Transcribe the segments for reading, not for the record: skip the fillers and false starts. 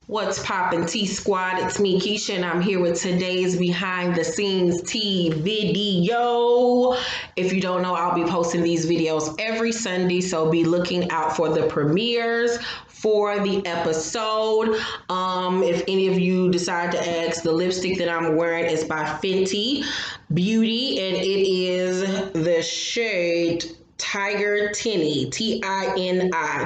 What's poppin' T Squad? It's me, Keisha, and I'm here with today's behind the scenes tea video. If you don't know, I'll be posting these videos every Sunday, so be looking out for the premieres for the episode. If any of you decide to ask, the lipstick that I'm wearing is by Fenty Beauty, and it is the shade Tiger Tinny, Tini,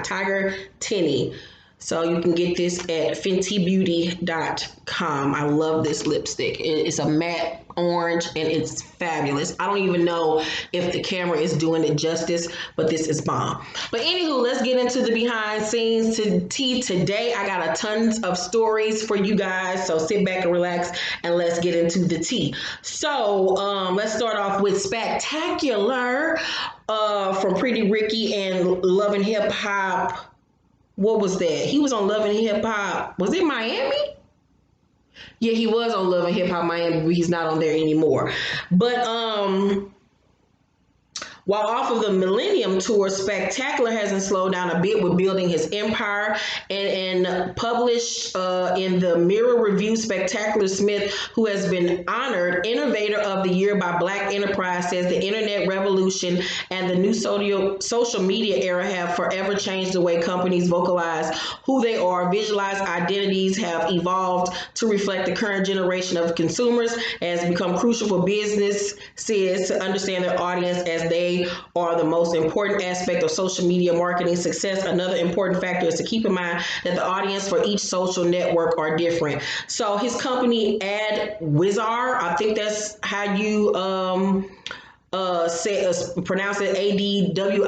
Tiger Tinny. So you can get this at fentybeauty.com. I love this lipstick. It's a matte orange and it's fabulous. I don't even know if the camera is doing it justice, but this is bomb. But anywho, let's get into the behind scenes tea today. I got a tons of stories for you guys, so sit back and relax and let's get into the tea. So let's start off with Spectacular from Pretty Ricky and Love and Hip Hop. What was that? He was on Love and Hip Hop. Was it Miami? Yeah, he was on Love and Hip Hop Miami, but he's not on there anymore. But while off of the Millennium Tour, Spectacular hasn't slowed down a bit with building his empire. And published in the Mirror Review, Spectacular Smith, who has been honored Innovator of the Year by Black Enterprise, says the internet revolution and the new social media era have forever changed the way companies vocalize who they are. Visualize identities have evolved to reflect the current generation of consumers. It has become crucial for businesses to understand their audience, as they are the most important aspect of social media marketing success. Another important factor is to keep in mind that the audience for each social network are different. So his company AdWizard, I think that's how you pronounce it, AdWizard,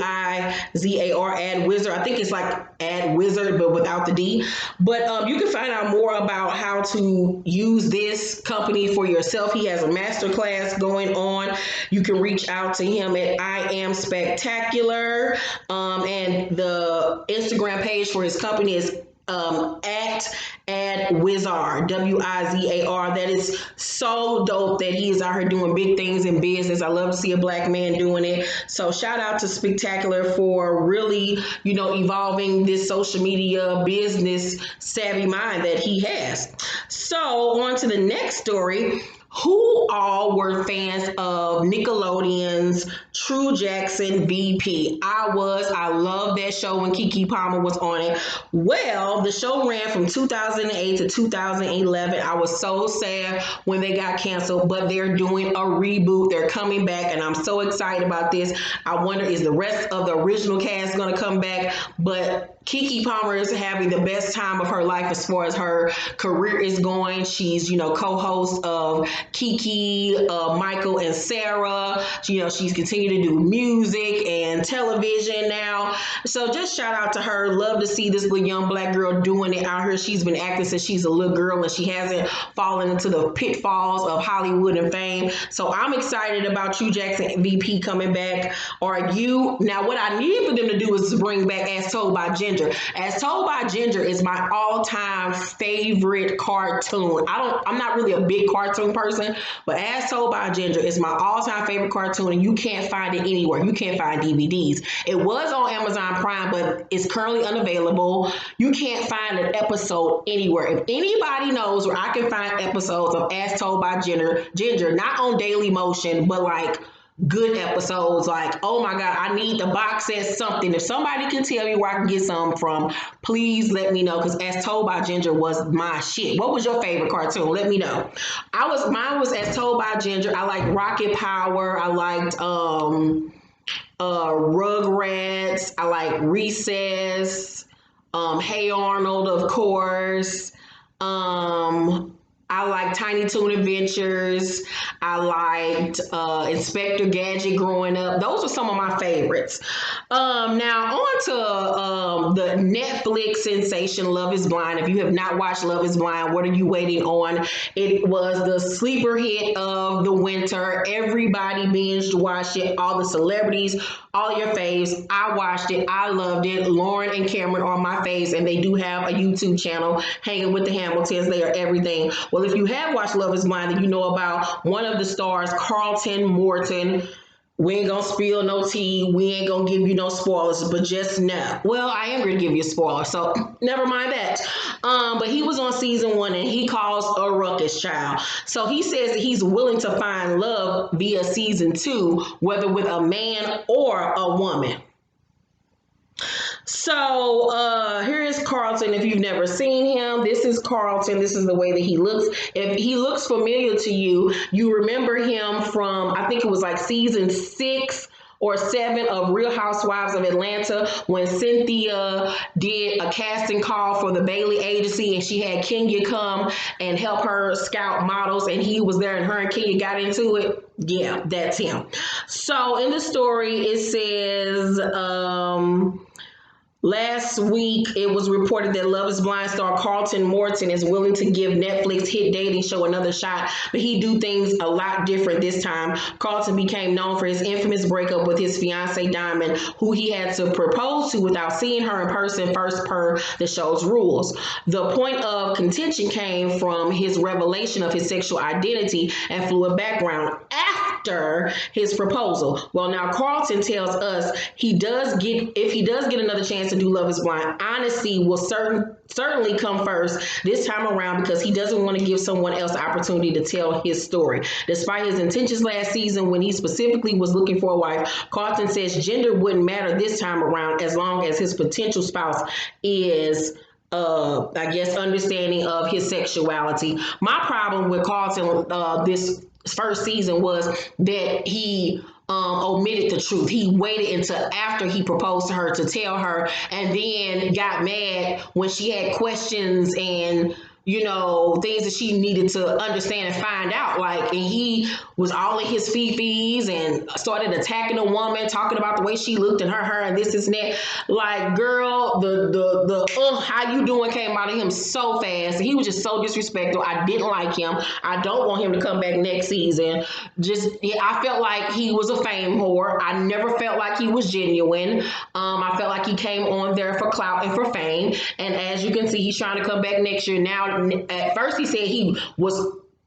AdWizard. I think it's like AdWizard, but without the D. But you can find out more about how to use this company for yourself. He has a masterclass going on. You can reach out to him at I Am Spectacular. And the Instagram page for his company is at AdWizard, WIZAR. That is so dope that he is out here doing big things in business. I love to see a black man doing it. So shout out to Spectacular for really, evolving this social media business savvy mind that he has. So on to the next story. Who all were fans of Nickelodeon's True Jackson VP? I was. I loved that show when Keke Palmer was on it. Well, the show ran from 2008 to 2011. I was so sad when they got canceled, but they're doing a reboot. They're coming back, and I'm so excited about this. I wonder, is the rest of the original cast going to come back? But Keke Palmer is having the best time of her life as far as her career is going. She's, co-host of Keke, Michael, and Sarah. She's continued to do music and television now. So just shout out to her. Love to see this little young black girl doing it out here. She's been acting since she's a little girl, and she hasn't fallen into the pitfalls of Hollywood and fame. So I'm excited about True Jackson VP coming back. Are you? Now, what I need for them to do is to bring back As Told by Ginger. As Told by Ginger is my all-time favorite cartoon. I'm not really a big cartoon person, but As Told by Ginger is my all-time favorite cartoon, and you can't find it anywhere. You can't find DVDs. It was on Amazon Prime, but it's currently unavailable. You can't find an episode anywhere. If anybody knows where I can find episodes of As Told by Ginger, not on Daily Motion, but like good episodes, like, oh my god, I need the box set, something. If somebody can tell me where I can get some from, please let me know, because As Told by Ginger was my shit. What was your favorite cartoon? Let me know. Mine was As Told by Ginger. I liked Rocket Power. I liked Rugrats. I like Recess. Hey Arnold, of course. I like Tiny Toon Adventures. I liked Inspector Gadget growing up. Those are some of my favorites. Now on to the Netflix sensation Love is Blind. If you have not watched Love is Blind, what are you waiting on? It was the sleeper hit of the winter. Everybody binged watched it. All the celebrities, all your faves. I watched it. I loved it. Lauren and Cameron are my faves, and they do have a YouTube channel, Hanging with the Hamiltons. They are everything. Well, if you have watched Love is Blind, then you know about one of the stars, Carlton Morton. We ain't gonna spill no tea. We ain't gonna give you no spoilers, but just know. Well, I am gonna give you a spoiler, so never mind that. But he was on season 1 and he calls a ruckus child. So he says that he's willing to find love via season 2, whether with a man or a woman. So here is Carlton. If you've never seen him, this is Carlton. This is the way that he looks. If he looks familiar to you, you remember him from, I think it was like season 6 or 7 of Real Housewives of Atlanta, when Cynthia did a casting call for the Bailey agency and she had Kenya come and help her scout models, and he was there and her and Kenya got into it. Yeah, that's him. So in the story, it says, last week, it was reported that Love is Blind star Carlton Morton is willing to give Netflix hit dating show another shot, but he do things a lot different this time. Carlton became known for his infamous breakup with his fiancee Diamond, who he had to propose to without seeing her in person first per the show's rules. The point of contention came from his revelation of his sexual identity and fluid background after his proposal. Well, now Carlton tells us if he does get another chance to do Love is Blind, honesty will certainly come first this time around, because he doesn't want to give someone else the opportunity to tell his story. Despite his intentions last season when he specifically was looking for a wife, Carlton says gender wouldn't matter this time around as long as his potential spouse is I guess understanding of his sexuality. My problem with Carlton this first season was that he omitted the truth. He waited until after he proposed to her to tell her, and then got mad when she had questions and things that she needed to understand and find out. Like, and he was all in his fifis and started attacking a woman, talking about the way she looked and her hair and this and that. Like, girl, the how you doing came out of him so fast. He was just so disrespectful. I didn't like him. I don't want him to come back next season. I felt like he was a fame whore. I never felt like he was genuine. I felt like he came on there for clout and for fame. And as you can see, he's trying to come back next year. Now, at first he said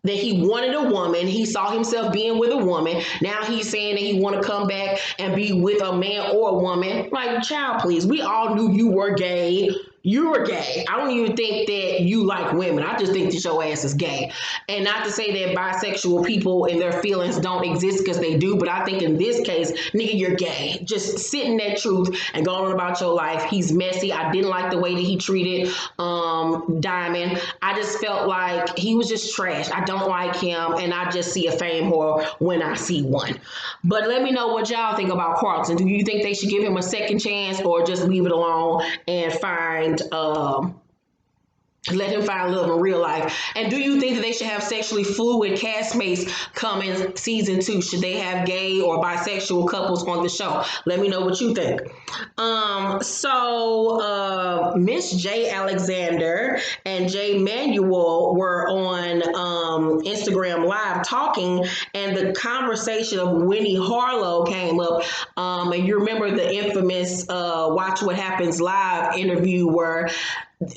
that he wanted a woman. He saw himself being with a woman. Now he's saying that he want to come back and be with a man or a woman. Like, child, please. We all knew you were gay. You were gay. I don't even think that you like women. I just think that your ass is gay. And not to say that bisexual people and their feelings don't exist, because they do. But I think in this case, nigga, you're gay. Just sit in that truth and go on about your life. He's messy. I didn't like the way that he treated Diamond. I just felt like he was just trash. I don't like him. And I just see a fame whore when I see one. But let me know what y'all think about Carlton. Do you think they should give him a second chance, or just leave it alone and let him find love in real life? And do you think that they should have sexually fluid castmates come in season 2? Should they have gay or bisexual couples on the show? Let me know what you think. Miss J. Alexander and Jay Manuel were on Instagram Live talking, and the conversation of Winnie Harlow came up. And you remember the infamous Watch What Happens Live interview where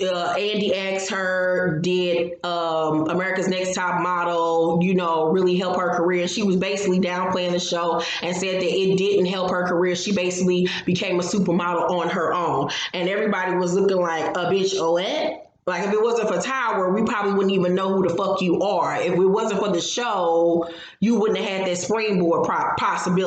Andy asked her, did America's Next Top Model, really help her career? She was basically downplaying the show and said that it didn't help her career. She basically became a supermodel on her own. And everybody was looking like, a bitch, what? Like, if it wasn't for Tower, we probably wouldn't even know who the fuck you are. If it wasn't for the show, you wouldn't have had that springboard possibly.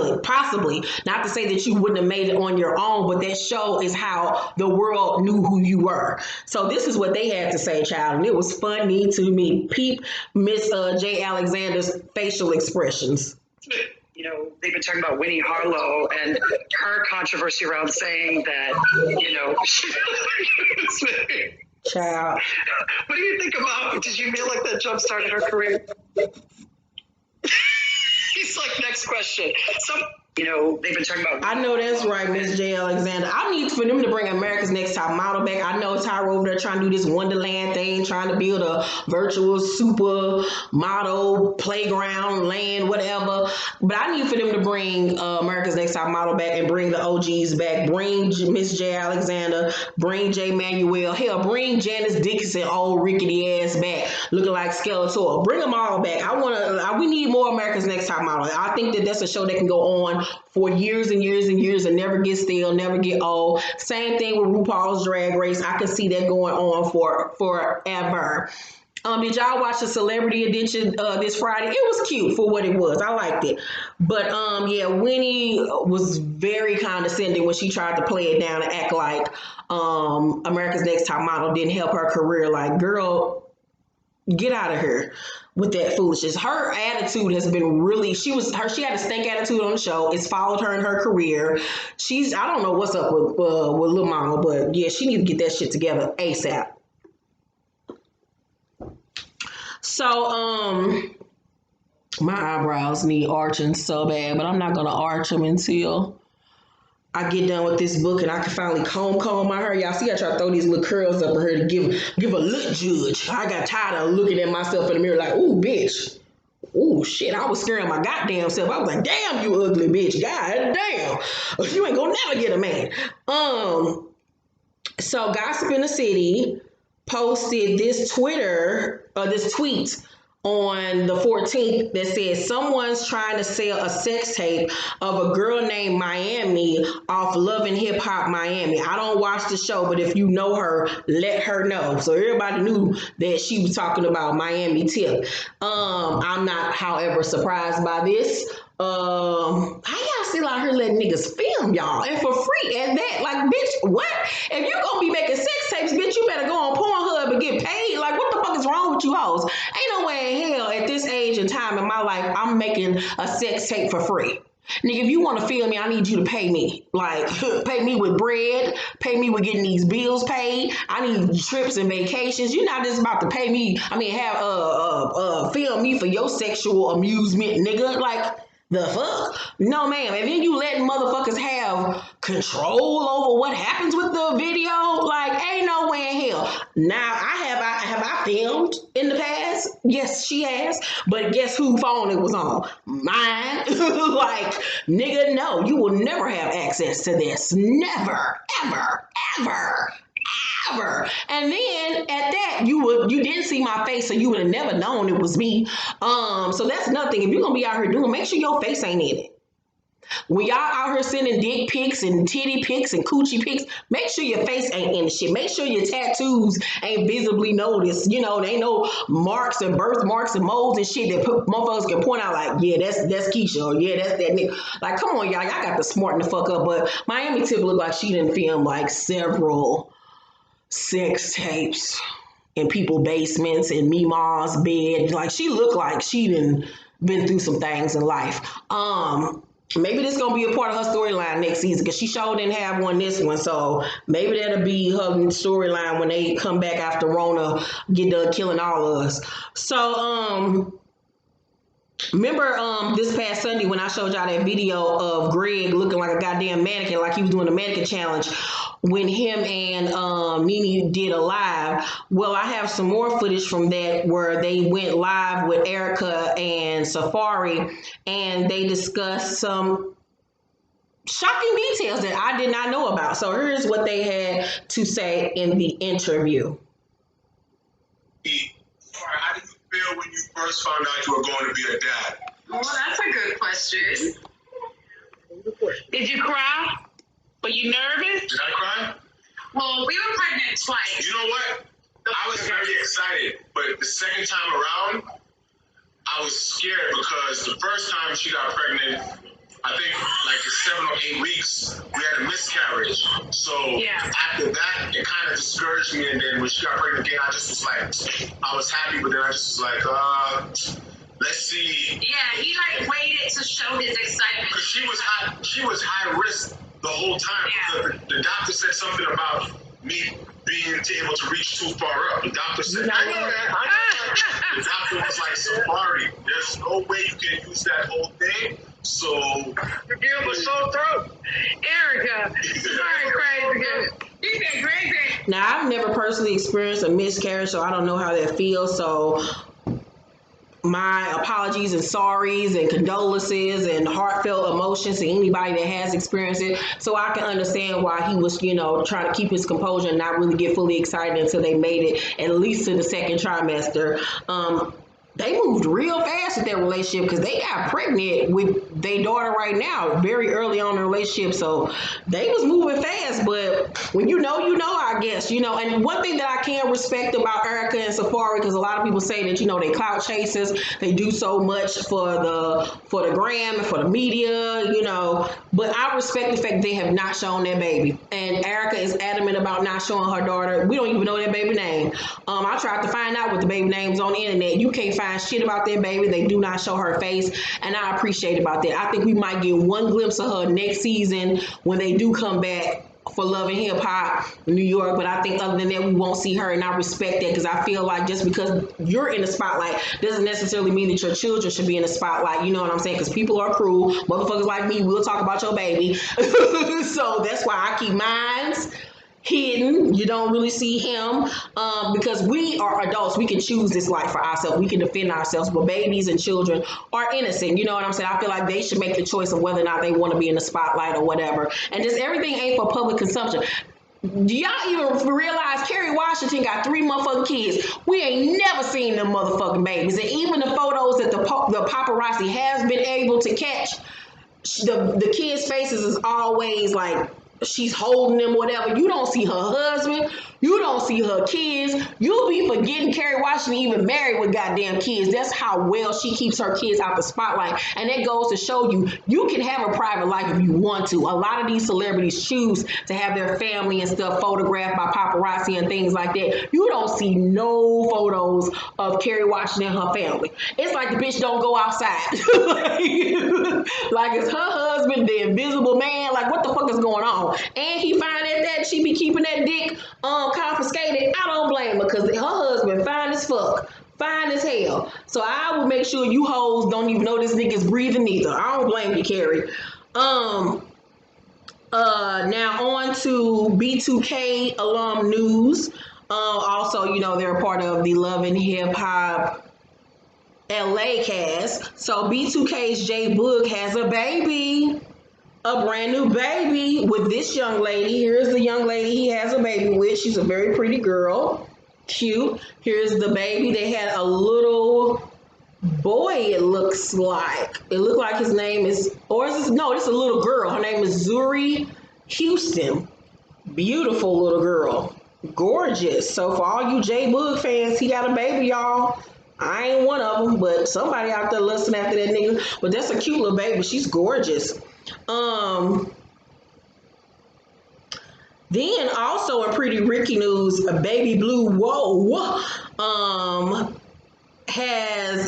Not to say that you wouldn't have made it on your own, but that show is how the world knew who you were. So this is what they had to say, child. And it was funny to me. Peep Miss J. Alexander's facial expressions. They've been talking about Winnie Harlow and her controversy around saying that, Child. What do you think about? Did you feel like that jump started her career? He's like, next question. They've been talking about. I know that's right, Miss J. Alexander. I need for them to bring America's Next Top Model back. I know Tyra over there trying to do this Wonderland thing, trying to build a virtual super model playground land, whatever. But I need for them to bring America's Next Top Model back and bring the OGs back. Bring Miss J. Alexander. Bring Jay Manuel. Hell, bring Janice Dickinson, old rickety ass back, looking like Skeletor. Bring them all back. We need more America's Next Top Model. I think that that's a show that can go on on for years and years and years and never get stale, never get old. Same thing with RuPaul's Drag Race. I can see that going on for forever. Did y'all watch the Celebrity Edition this Friday? It was cute for what it was. I liked it. But yeah, Winnie was very condescending when she tried to play it down and act like America's Next Top Model didn't help her career. Like, girl, get out of here with that foolishness. Her attitude has been really, she had a stank attitude on the show. It's followed her in her career. I don't know what's up with Lil Mama, but yeah, she needs to get that shit together ASAP. So, my eyebrows need arching so bad, but I'm not gonna arch them until I get done with this book and I can finally comb my hair. Y'all see I try to throw these little curls up in her to give a look judge. I got tired of looking at myself in the mirror like, ooh, bitch. Ooh, shit, I was scaring my goddamn self. I was like, damn, you ugly bitch. God damn. You ain't gonna never get a man. So Gossip in the City posted this tweet on the 14th that says someone's trying to sell a sex tape of a girl named Miami off Love and Hip Hop Miami. I don't watch the show, but if you know her, let her know. So everybody knew that she was talking about Miami Tip. I'm not, however, surprised by this. How y'all still out here letting niggas film y'all and for free at that? Like, bitch, what? If you gonna be making sex tapes, bitch, you better go on Pornhub and get paid. Like, what the fuck is wrong with you hoes? Ain't no way in hell at this age and time in my life I'm making a sex tape for free. Nigga, if you want to film me, I need you to pay me. Like, pay me with bread, pay me with getting these bills paid. I need trips and vacations. You're not just about to pay me, film me for your sexual amusement, nigga. Like, the fuck? No, ma'am. And then you letting motherfuckers have control over what happens with the video? Like, ain't no way in hell. Now, have I filmed in the past? Yes, she has. But guess whose phone it was on? Mine. Like, nigga, no. You will never have access to this. Never, ever, ever. Ever. And then at that, you didn't see my face, so you would have never known it was me. So that's nothing. If you're gonna be out here doing, make sure your face ain't in it. When y'all out here sending dick pics and titty pics and coochie pics, make sure your face ain't in the shit. Make sure your tattoos ain't visibly noticed. You know, there ain't no marks and birthmarks and moles and shit that motherfuckers can point out like, yeah, that's Keisha, or yeah, that's that nigga. Like, come on, y'all got to smarten the fuck up. But Miami Tip looked like she didn't film like several sex tapes in people's basements and Mima's bed. Like, she looked like she done been through some things in life. Maybe this gonna be a part of her storyline next season because she sure didn't have one this one. So maybe that'll be her storyline when they come back after Rona get done killing all of us. So remember this past Sunday when I showed y'all that video of Greg looking like a goddamn mannequin, like he was doing a mannequin challenge when him and Nene did a live. Well, I have some more footage from that where they went live with Erica and Safari and they discussed some shocking details that I did not know about. So here's what they had to say in the interview. How did you feel when you first found out you were going to be a dad? Well, that's a good question. Did you cry? Were you nervous? Did I cry? Well, we were pregnant twice. You know what? I was very excited, but the second time around, I was scared because the first time she got pregnant, I think like 7 or 8 weeks, we had a miscarriage. So Yeah. after that, it kind of discouraged me. And then when she got pregnant again, I just was like, I was happy, but then I just was like, let's see. Yeah, he like waited to show his excitement. Because she was high risk the whole time. Yeah. The doctor said something about me being able to reach too far up. The doctor said, I know that. The doctor was like, Safari, there's no way you can use that whole thing. So you give him a sore throat. Erica, sorry, crazy girl. You said crazy. Now, I've never personally experienced a miscarriage, so I don't know how that feels. So my apologies and sorries and condolences and heartfelt emotions to anybody that has experienced it, so I can understand why he was, trying to keep his composure and not really get fully excited until they made it at least to the second trimester. they moved real fast with their relationship because they got pregnant with their daughter right now, very early on in the relationship. So they was moving fast. But when you know, I guess, And one thing that I can respect about Erica and Safari, because a lot of people say that, they clout chasers, they do so much for the gram and for the media, But I respect the fact they have not shown their baby. And Erica is adamant about not showing her daughter. We don't even know their baby name. I tried to find out what the baby name's on the internet. You can't find shit about their baby. They do not show her face, and I appreciate about that. I think we might get one glimpse of her next season when they do come back for Love and Hip Hop New York, but I think other than that we won't see her, and I respect that because I feel like just because you're in the spotlight doesn't necessarily mean that your children should be in the spotlight. You know what I'm saying? Because people are cruel. Motherfuckers like me will talk about your baby. So that's why I keep mine hidden. You don't really see him because we are adults. We can choose this life for ourselves. We can defend ourselves, but babies and children are innocent. You know what I'm saying? I feel like they should make the choice of whether or not they want to be in the spotlight or whatever. And just everything ain't for public consumption. Do y'all even realize Kerry Washington got 3 motherfucking kids? We ain't never seen them motherfucking babies. And even the photos that the paparazzi has been able to catch, the kids' faces is always like she's holding them, whatever. You don't see her husband. You don't see her kids. You'll be forgetting Kerry Washington even married with goddamn kids. That's how well she keeps her kids out the spotlight. And that goes to show you can have a private life if you want to. A lot of these celebrities choose to have their family and stuff photographed by paparazzi and things like that. You don't see no photos of Kerry Washington and her family. It's like the bitch don't go outside. Like it's her husband, the invisible man. Like what the fuck is going on? And he find out that she be keeping that dick confiscated. I don't blame her because her husband fine as fuck. Fine as hell. So I will make sure you hoes don't even know this nigga's breathing either. I don't blame you, Carrie. Now on to B2K alum news. Also, they're a part of the Love and Hip Hop LA cast. So B2K's J Boog has a baby. A brand new baby with this young lady. Here's the young lady he has a baby with. She's a very pretty girl. Cute. Here's the baby. They had a little boy, it looks like. It looked like his name is, or is this, no, this is a little girl. Her name is Zuri Houston. Beautiful little girl. Gorgeous. So for all you J Boog fans, he got a baby, y'all. I ain't one of them, but somebody out there listening after that nigga. But that's a cute little baby. She's gorgeous. Then also in Pretty Ricky news, a Baby Blue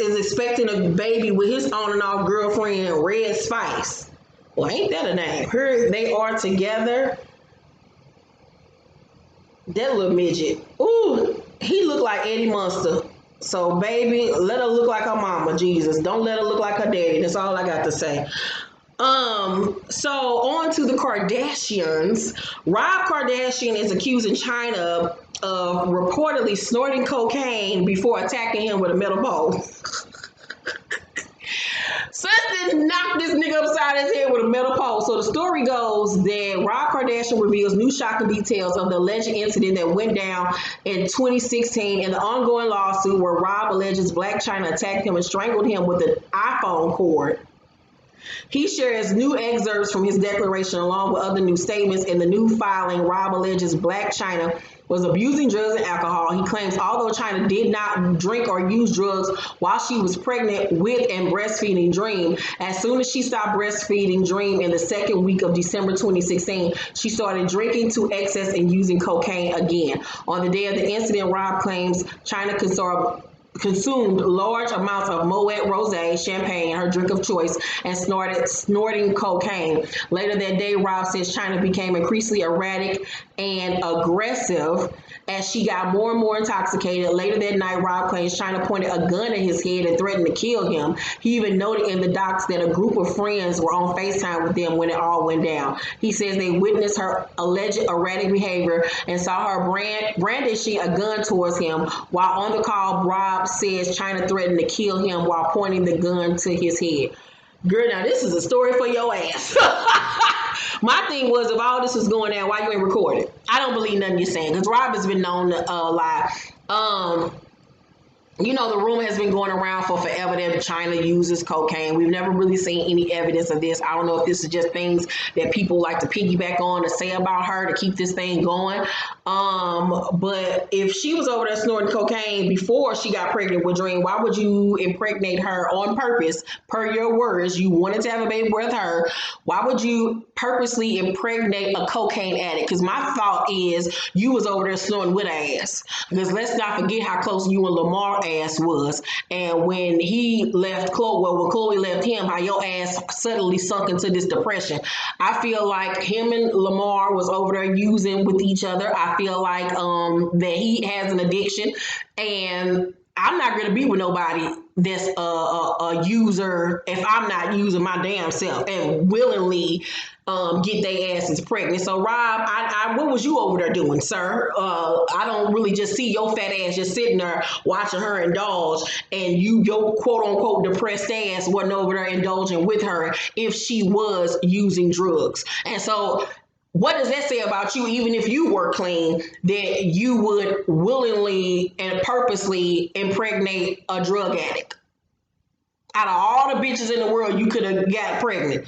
is expecting a baby with his on and off girlfriend Red Spice. Well, ain't that a name? They are together. That little midget. Ooh, he looked like Eddie Munster. So baby, let her look like her mama, Jesus. Don't let her look like her daddy. That's all I got to say. So on to the Kardashians. Rob Kardashian is accusing China of reportedly snorting cocaine before attacking him with a metal pole. Something knocked this nigga upside his head with a metal pole. So the story goes that Rob Kardashian reveals new shocking details of the alleged incident that went down in 2016 in the ongoing lawsuit where Rob alleges Blac Chyna attacked him and strangled him with an iPhone cord. He shares new excerpts from his declaration along with other new statements. In the new filing, Rob alleges Blac Chyna was abusing drugs and alcohol. He claims although Chyna did not drink or use drugs while she was pregnant with and breastfeeding Dream, as soon as she stopped breastfeeding Dream in the second week of December 2016, she started drinking to excess and using cocaine again. On the day of the incident, Rob claims Chyna consumed large amounts of Moet Rosé champagne, her drink of choice, and snorting cocaine. Later that day, Rob says Chyna became increasingly erratic and aggressive as she got more and more intoxicated. Later that night, Rob claims Chyna pointed a gun at his head and threatened to kill him. He even noted in the docs that a group of friends were on FaceTime with them when it all went down. He says they witnessed her alleged erratic behavior and saw her brandishing a gun towards him. While on the call, Rob says Chyna threatened to kill him while pointing the gun to his head. Girl, now this is a story for your ass. My thing was, if all this was going down, why you ain't recorded? I don't believe nothing you're saying, because Rob has been known to lie. You know, the rumor has been going around for forever that China uses cocaine. We've never really seen any evidence of this. I don't know if this is just things that people like to piggyback on to say about her to keep this thing going. But if she was over there snorting cocaine before she got pregnant with Dream, why would you impregnate her on purpose? Per your words, you wanted to have a baby with her. Why would you purposely impregnate a cocaine addict? Because my thought is you was over there snorting with ass. Because let's not forget how close you and Lamar ass was. And when he left Chloe, well, when Chloe left him, how your ass suddenly sunk into this depression. I feel like him and Lamar was over there using with each other. I feel like that he has an addiction, and I'm not going to be with nobody that's a user if I'm not using my damn self and willingly get their asses pregnant. So, Rob, what was you over there doing, sir? I don't really just see your fat ass just sitting there watching her indulge, and your quote unquote depressed ass wasn't over there indulging with her if she was using drugs. And so, what does that say about you, even if you were clean, that you would willingly and purposely impregnate a drug addict? Out of all the bitches in the world, you could have got pregnant.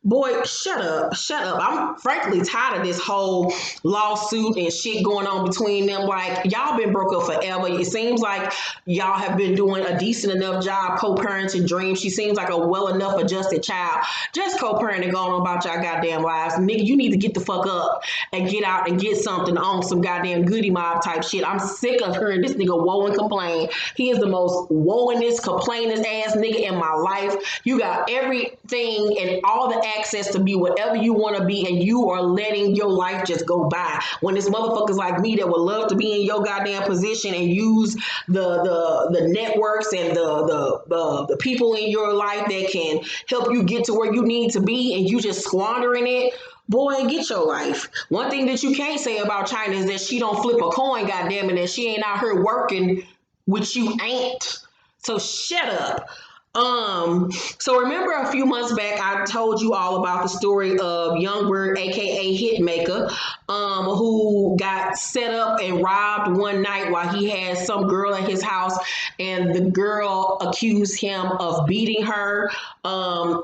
Boy, shut up. Shut up. I'm frankly tired of this whole lawsuit and shit going on between them. Like, y'all been broke up forever. It seems like y'all have been doing a decent enough job co-parenting Dream. She seems like a well enough adjusted child. Just co-parent and going on about y'all goddamn lives. Nigga, you need to get the fuck up and get out and get something on some goddamn goody mob type shit. I'm sick of hearing this nigga woe and complain. He is the most woeingest, complainest ass nigga in my life. You got everything and all the access to be whatever you want to be, and you are letting your life just go by. When it's motherfuckers like me that would love to be in your goddamn position and use the networks and the people in your life that can help you get to where you need to be, and you just squandering it. Boy, get your life. One thing that you can't say about China is that she don't flip a coin, goddamn it, and she ain't out here working, which you ain't. So shut up. So remember a few months back, I told you all about the story of Youngbird, aka Hitmaker, who got set up and robbed one night while he had some girl at his house, and the girl accused him of beating her.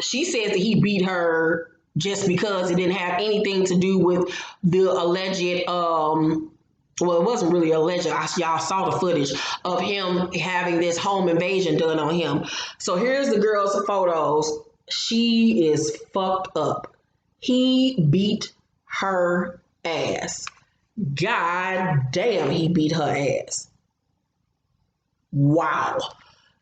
She says that he beat her just because it didn't have anything to do with the alleged well, it wasn't really alleged. Y'all saw the footage of him having this home invasion done on him. So here's the girl's photos. She is fucked up. He beat her ass. God damn, he beat her ass. Wow.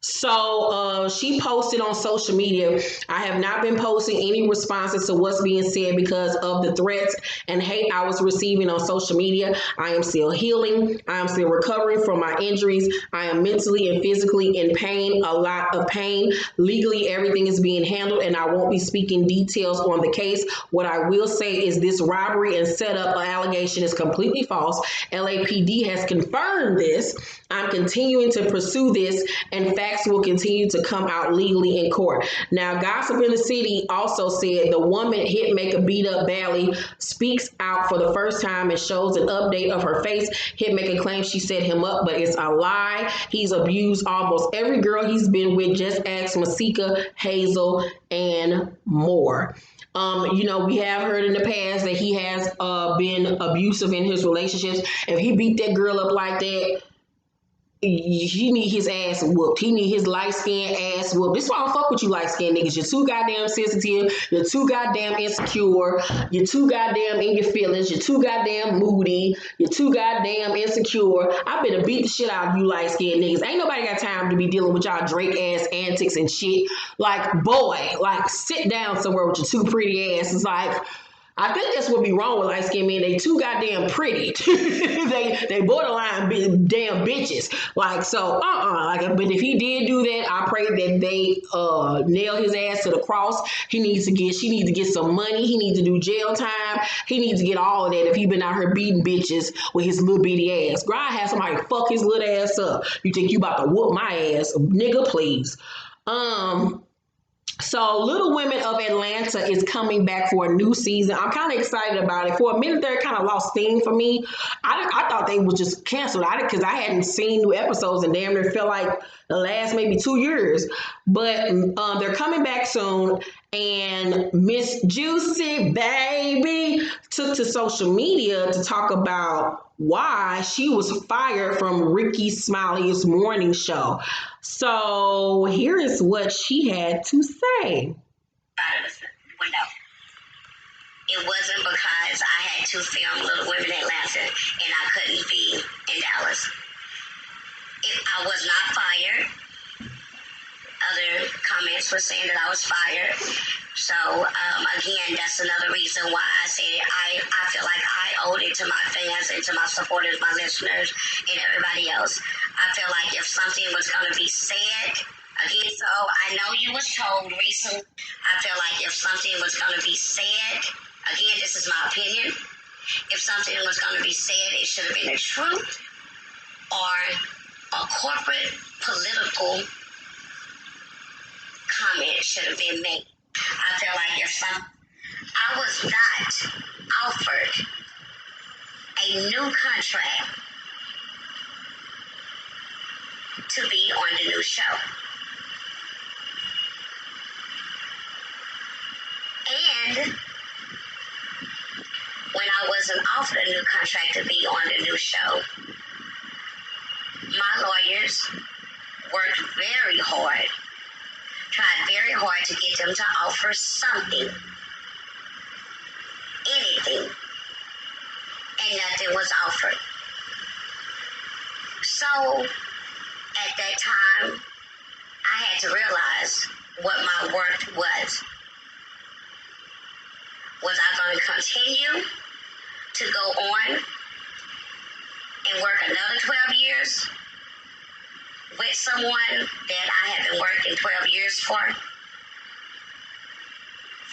So she posted on social media, I have not been posting any responses to what's being said because of the threats and hate I was receiving on social media. I am still healing. I am still recovering from my injuries. I am mentally and physically in pain, a lot of pain. Legally, everything is being handled, and I won't be speaking details on the case. What I will say is this robbery and setup allegation is completely false. LAPD has confirmed this. I'm continuing to pursue this, and facts will continue to come out legally in court. Now, Gossip in the City also said the woman Hitmaker beat up badly speaks out for the first time and shows an update of her face. Hitmaker claims she set him up, but it's a lie. He's abused almost every girl he's been with. Just ask Masika, Hazel, and more. We have heard in the past that he has been abusive in his relationships. If he beat that girl up like that, he need his ass whooped. He need his light skinned ass whooped. This is why I don't fuck with you light skinned niggas. You're too goddamn sensitive. You're too goddamn insecure. You're too goddamn in your feelings. You're too goddamn moody. You're too goddamn insecure. I better beat the shit out of you light skinned niggas. Ain't nobody got time to be dealing with y'all Drake ass antics and shit. Like, boy, like sit down somewhere with your two pretty asses. Like, I think that's what be wrong with light skinned men. They too goddamn pretty. they borderline damn bitches. Like, so Like, but if he did do that, I pray that they nail his ass to the cross. She needs to get some money. He needs to do jail time. He needs to get all of that if he been out here beating bitches with his little bitty ass. Girl, I had somebody fuck his little ass up. You think you about to whoop my ass? Nigga, please. So, Little Women of Atlanta is coming back for a new season. I'm kind of excited about it. For a minute there, it kind of lost steam for me. I thought they was just canceled. Because I hadn't seen new episodes and damn near felt like the last maybe 2 years. But they're coming back soon. And Miss Juicy Baby took to social media to talk about why she was fired from Ricky Smiley's morning show. So here is what she had to say. Out of the window. It wasn't because I had to film Little Women in Atlanta and I couldn't be in Dallas. I was not fired. Other comments were saying that I was fired. So again, that's another reason why I said I feel like I owed it to my fans and to my supporters, my listeners, and everybody else. I feel like if something was going to be said, again, so I know you was told recently, I feel like if something was going to be said, again, this is my opinion, if something was going to be said, it should have been the truth or a corporate political comment should have been made. I feel like I was not offered a new contract to be on the new show. And when I wasn't offered a new contract to be on the new show, my lawyers worked very hard, tried very hard to get them to offer something, anything, and nothing was offered. So at that time, I had to realize what my worth was. Was I going to continue to go on and work another 12 years with someone that I have been working 12 years for?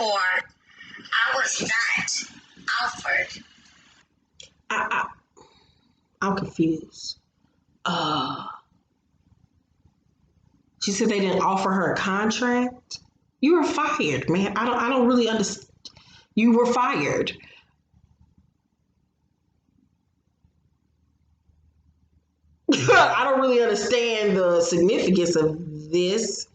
I was not offered. I'm confused. She said they didn't offer her a contract. You were fired, man. I don't really understand. You were fired. I don't really understand the significance of this.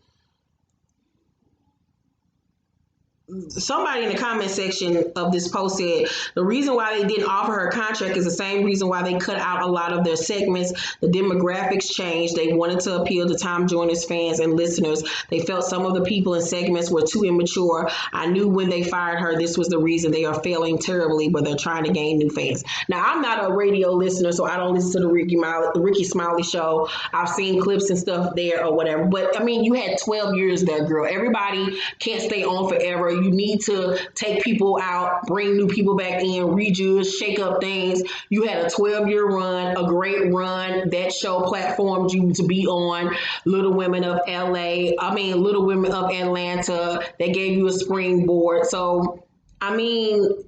Somebody in the comment section of this post said the reason why they didn't offer her a contract is the same reason why they cut out a lot of their segments. The demographics changed. They wanted to appeal to Tom Joyner's fans and listeners. They felt some of the people in segments were too immature. I knew when they fired her, this was the reason. They are failing terribly, but they're trying to gain new fans. Now, I'm not a radio listener, so I don't listen to the Ricky Smiley show. I've seen clips and stuff there or whatever. But, I mean, you had 12 years there, girl. Everybody can't stay on forever. You need to take people out, bring new people back in, redo, shake up things. You had a 12-year run, a great run. That show platformed you to be on Little Women of Little Women of Atlanta. They gave you a springboard. So, I mean,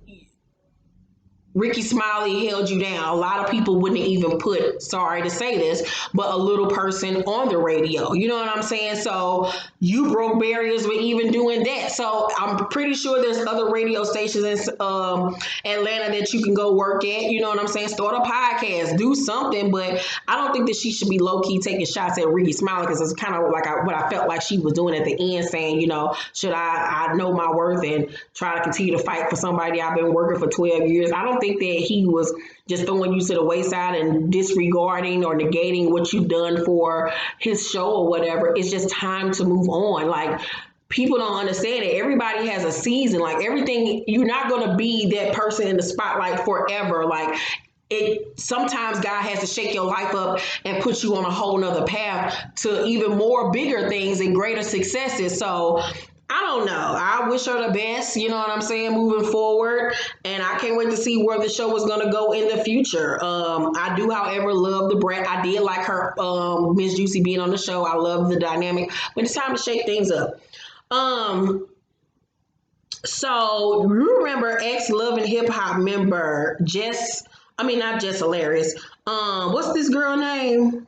Ricky Smiley held you down. A lot of people wouldn't even put, sorry to say this, but a little person on the radio. You know what I'm saying? So you broke barriers with even doing that. So I'm pretty sure there's other radio stations in Atlanta that you can go work at. You know what I'm saying? Start a podcast, do something. But I don't think that she should be low-key taking shots at Ricky Smiley, because it's kind of like what I felt like she was doing at the end, saying, you know, should I know my worth and try to continue to fight for somebody I've been working for 12 years. I don't think that he was just throwing you to the wayside and disregarding or negating what you've done for his show or whatever. It's just time to move on. Like, people don't understand it. Everybody has a season. Like, everything, you're not going to be that person in the spotlight forever. Like, sometimes God has to shake your life up and put you on a whole nother path to even more bigger things and greater successes. So I don't know. I wish her the best, you know what I'm saying, moving forward. And I can't wait to see where the show is going to go in the future. I do, however, love the Brat. I did like her, Miss Juicy, being on the show. I love the dynamic. But it's time to shake things up. So you remember ex-Love and Hip Hop member not Jess Hilarious. What's this girl name?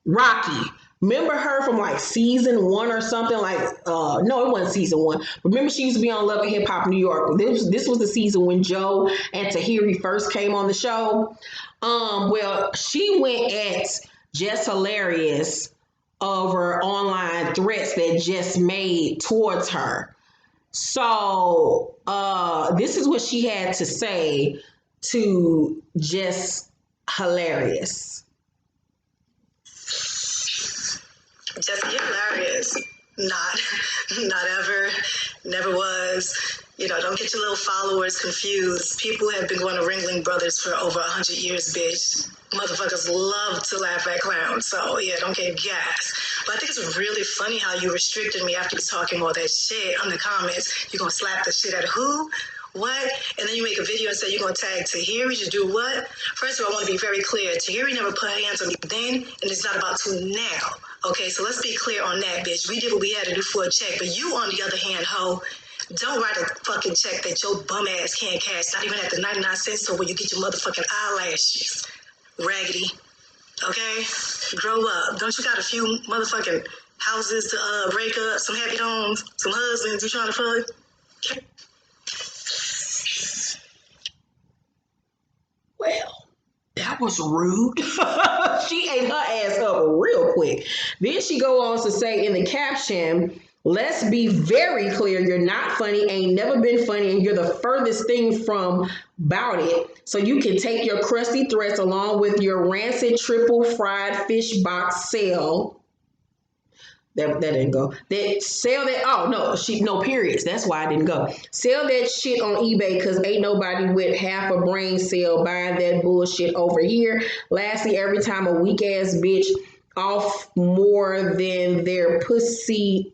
Rocky. Remember her from like season one or something? Like, no, it wasn't season one. Remember, she used to be on Love and Hip Hop New York. This was the season when Joe and Tahiri first came on the show. Well, she went at Just Hilarious over online threats that Jess made towards her. So, this is what she had to say to Just Hilarious. Jesse, you're hilarious. Not ever, never was. You know, don't get your little followers confused. People have been going to Ringling Brothers for over 100 years, bitch. Motherfuckers love to laugh at clowns, so yeah, don't get gas. But I think it's really funny how you restricted me after talking all that shit on the comments. You're gonna slap the shit out of who? What? And then you make a video and say you're gonna tag Tahiri to do what? First of all, I want to be very clear. Tahiri never put her hands on me then, and it's not about to now. Okay, so let's be clear on that, bitch. We did what we had to do for a check, but you, on the other hand, hoe, don't write a fucking check that your bum ass can't cash, not even at the 99 cent store where you get your motherfucking eyelashes. Raggedy. Okay? Grow up. Don't you got a few motherfucking houses to break up, some happy homes, some husbands you trying to fuck? Well, that was rude. She ate her ass up real quick. Then she go on to say in the caption, let's be very clear, you're not funny, ain't never been funny, and you're the furthest thing from about it. So you can take your crusty threats along with your rancid triple fried fish box sale. That didn't go. That sell that. Oh no periods. That's why I didn't go. Sell that shit on eBay because ain't nobody with half a brain cell buying that bullshit over here. Lastly, every time a weak ass bitch off more than their pussy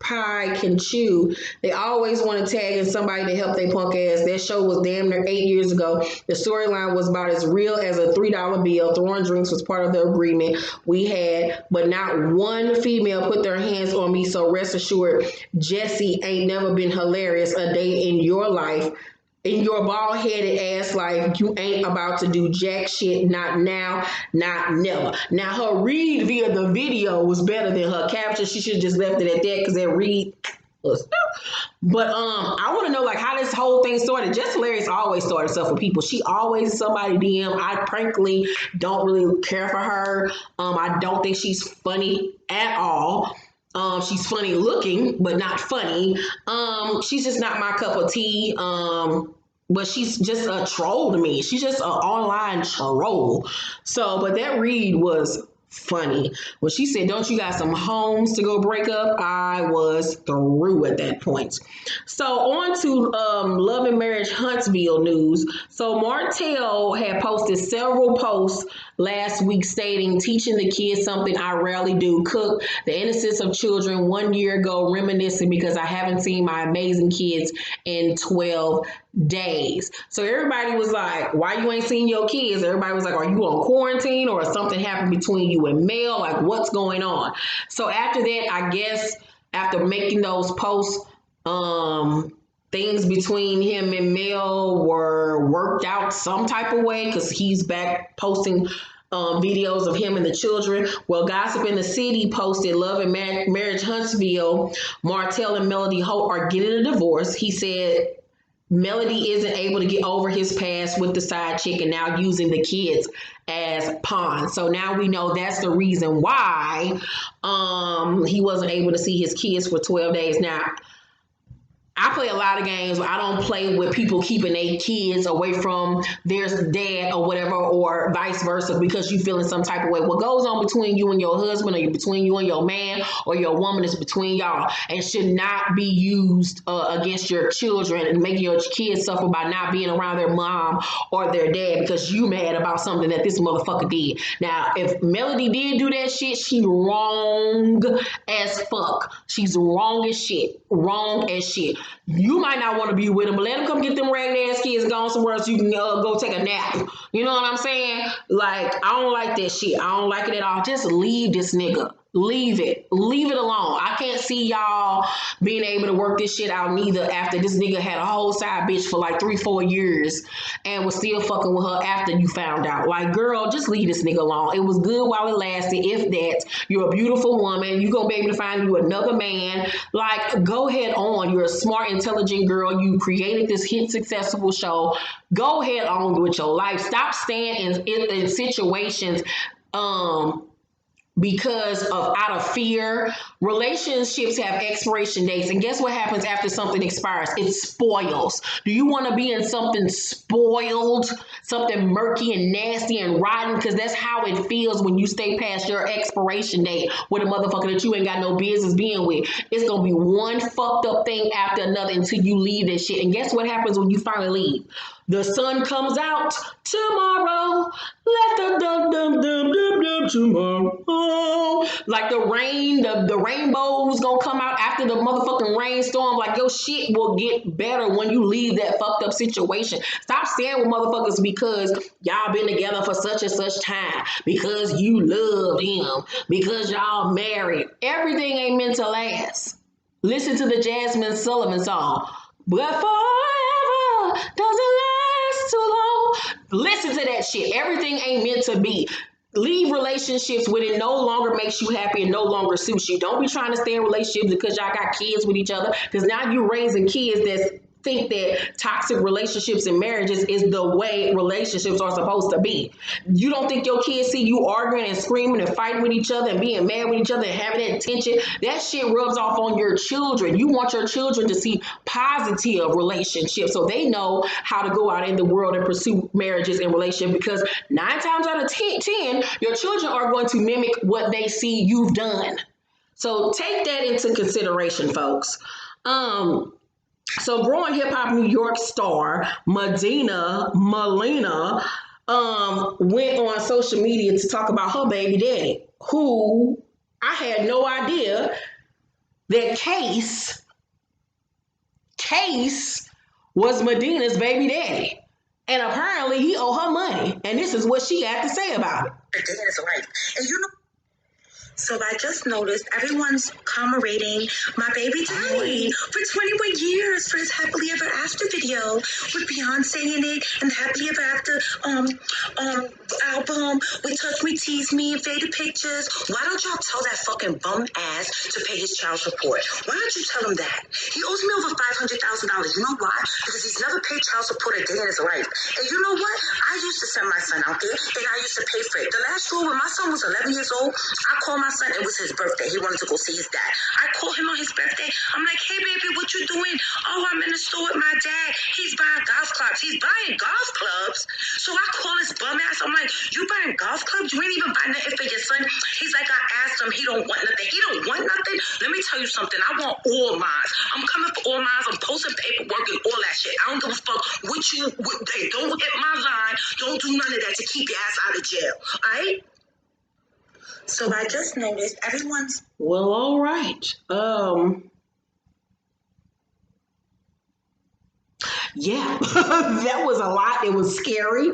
pie can chew, they always want to tag in somebody to help their punk ass. That show was damn near 8 years ago. The storyline was about as real as a $3 bill. Throwing drinks was part of the agreement we had, but not one female put their hands on me. So rest assured, Jesse ain't never been hilarious a day in your life. In your bald-headed ass life, you ain't about to do jack shit. Not now, not never. Now, her read via the video was better than her caption. She should have just left it at that because that read was. But I want to know like how this whole thing started. Just Hilarious always started stuff with people. She always somebody DM. I frankly don't really care for her. I don't think she's funny at all. She's funny looking, but not funny. She's just not my cup of tea. But she's just a troll to me. She's just an online troll. So, but that read was funny. When she said, don't you got some homes to go break up? I was through at that point. So on to Love and Marriage Huntsville news. So Martell had posted several posts last week stating, teaching the kids something I rarely do, cook the innocence of children 1 year ago, reminiscing because I haven't seen my amazing kids in 12 days. So everybody was like, why you ain't seen your kids? Everybody was like, are you on quarantine or something happened between you and Mel? Like, what's going on? So after that, I guess after making those posts, things between him and Mel were worked out some type of way because he's back posting videos of him and the children. Well, Gossip in the City posted Love and Marriage Huntsville. Martell and Melody Holt are getting a divorce. He said Melody isn't able to get over his past with the side chick and now using the kids as pawns. So now we know that's the reason why he wasn't able to see his kids for 12 days. Now, I play a lot of games. I don't play with people keeping their kids away from their dad or whatever, or vice versa, because you feeling some type of way. What goes on between you and your husband, or between you and your man or your woman, is between y'all and should not be used against your children and making your kids suffer by not being around their mom or their dad because you mad about something that this motherfucker did. Now, if Melody did do that shit, she wrong as fuck. She's wrong as shit. Wrong as shit. You might not want to be with him, but let him come get them ragged ass kids gone somewhere so you can go take a nap. You know what I'm saying? Like, I don't like that shit. I don't like it at all. Just leave this nigga. Leave it. Leave it alone. I can't see y'all being able to work this shit out neither after this nigga had a whole side bitch for like 3-4 years and was still fucking with her after you found out. Like, girl, just leave this nigga alone. It was good while it lasted. If that, you're a beautiful woman. You're gonna be able to find you another man. Like, go ahead on. You're a smart, intelligent girl. You created this hit successful show. Go ahead on with your life. Stop staying in situations because of out of fear. Relationships have expiration dates, and guess what happens after something expires? It spoils. Do you want to be in something spoiled, something murky and nasty and rotten? Because that's how it feels when you stay past your expiration date with a motherfucker that you ain't got no business being with. It's gonna be one fucked up thing after another until you leave that shit. And guess what happens when you finally leave? The sun comes out tomorrow. Let the dum dum dum dum dum tomorrow. Like the rain, the rainbow's gonna come out after the motherfucking rainstorm. Like your shit will get better when you leave that fucked up situation. Stop staying with motherfuckers because y'all been together for such and such time. Because you loved him. Because y'all married. Everything ain't meant to last. Listen to the Jasmine Sullivan song. But forever doesn't last too long. Listen to that shit. Everything ain't meant to be. Leave relationships when it no longer makes you happy and no longer suits you. Don't be trying to stay in relationships because y'all got kids with each other. Because now you're raising kids that think that toxic relationships and marriages is the way relationships are supposed to be. You don't think your kids see you arguing and screaming and fighting with each other and being mad with each other and having that tension? That shit rubs off on your children. You want your children to see positive relationships so they know how to go out in the world and pursue marriages and relationships, because 9 times out of 10, your children are going to mimic what they see you've done. So take that into consideration, folks. So growing hip hop New York star Medina Molina went on social media to talk about her baby daddy, who I had no idea that Case was Medina's baby daddy. And apparently he owed her money. And this is what she had to say about it. That's right. And you know, so I just noticed everyone's commemorating my baby daddy for 21 years for his Happily Ever After video with Beyonce in it, and the Happily Ever After album with Touch Me, Tease Me, and Faded Pictures. Why don't y'all tell that fucking bum ass to pay his child support? Why don't you tell him that? He owes me over $500,000. You know why? Because he's never paid child support a day in his life. And you know what? I used to send my son out there, and I used to pay for it. The last year when my son was 11 years old, I called my son. It was his birthday. He wanted to go see his dad. I called him on his birthday. I'm like, hey, baby, what you doing? Oh, I'm in the store with my dad. He's buying golf clubs. He's buying golf clubs. So I call his bum ass. I'm like, you buying golf clubs? You ain't even buying nothing for your son. He's like, I asked him. He don't want nothing. He don't want nothing. Let me tell you something. I want all mines. I'm coming for all mines. I'm posting paperwork and all that shit. I don't give a fuck what they don't hit my line. Don't do none of that to keep your ass out of jail. All right? So I just noticed everyone's... Well, all right. Yeah, that was a lot. It was scary.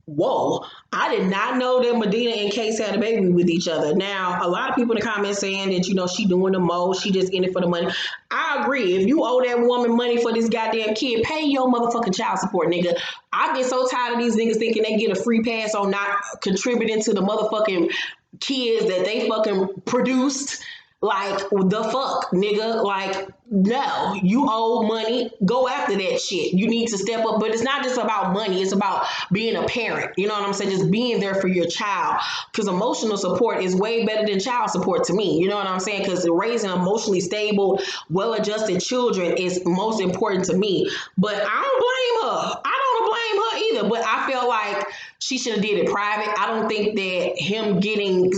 Whoa, I did not know that Medina and Case had a baby with each other. Now, a lot of people in the comments saying that, she doing the most, she just in it for the money. I agree. If you owe that woman money for this goddamn kid, pay your motherfucking child support, nigga. I get so tired of these niggas thinking they get a free pass on not contributing to the motherfucking kids that they fucking produced. Like, the fuck, nigga? Like, no, you owe money. Go after that shit. You need to step up. But it's not just about money. It's about being a parent. You know what I'm saying? Just being there for your child. Because emotional support is way better than child support to me. You know what I'm saying? Because raising emotionally stable, well-adjusted children is most important to me. But I don't blame her. I don't blame her either. But I feel like she should have did it private. I don't think that him getting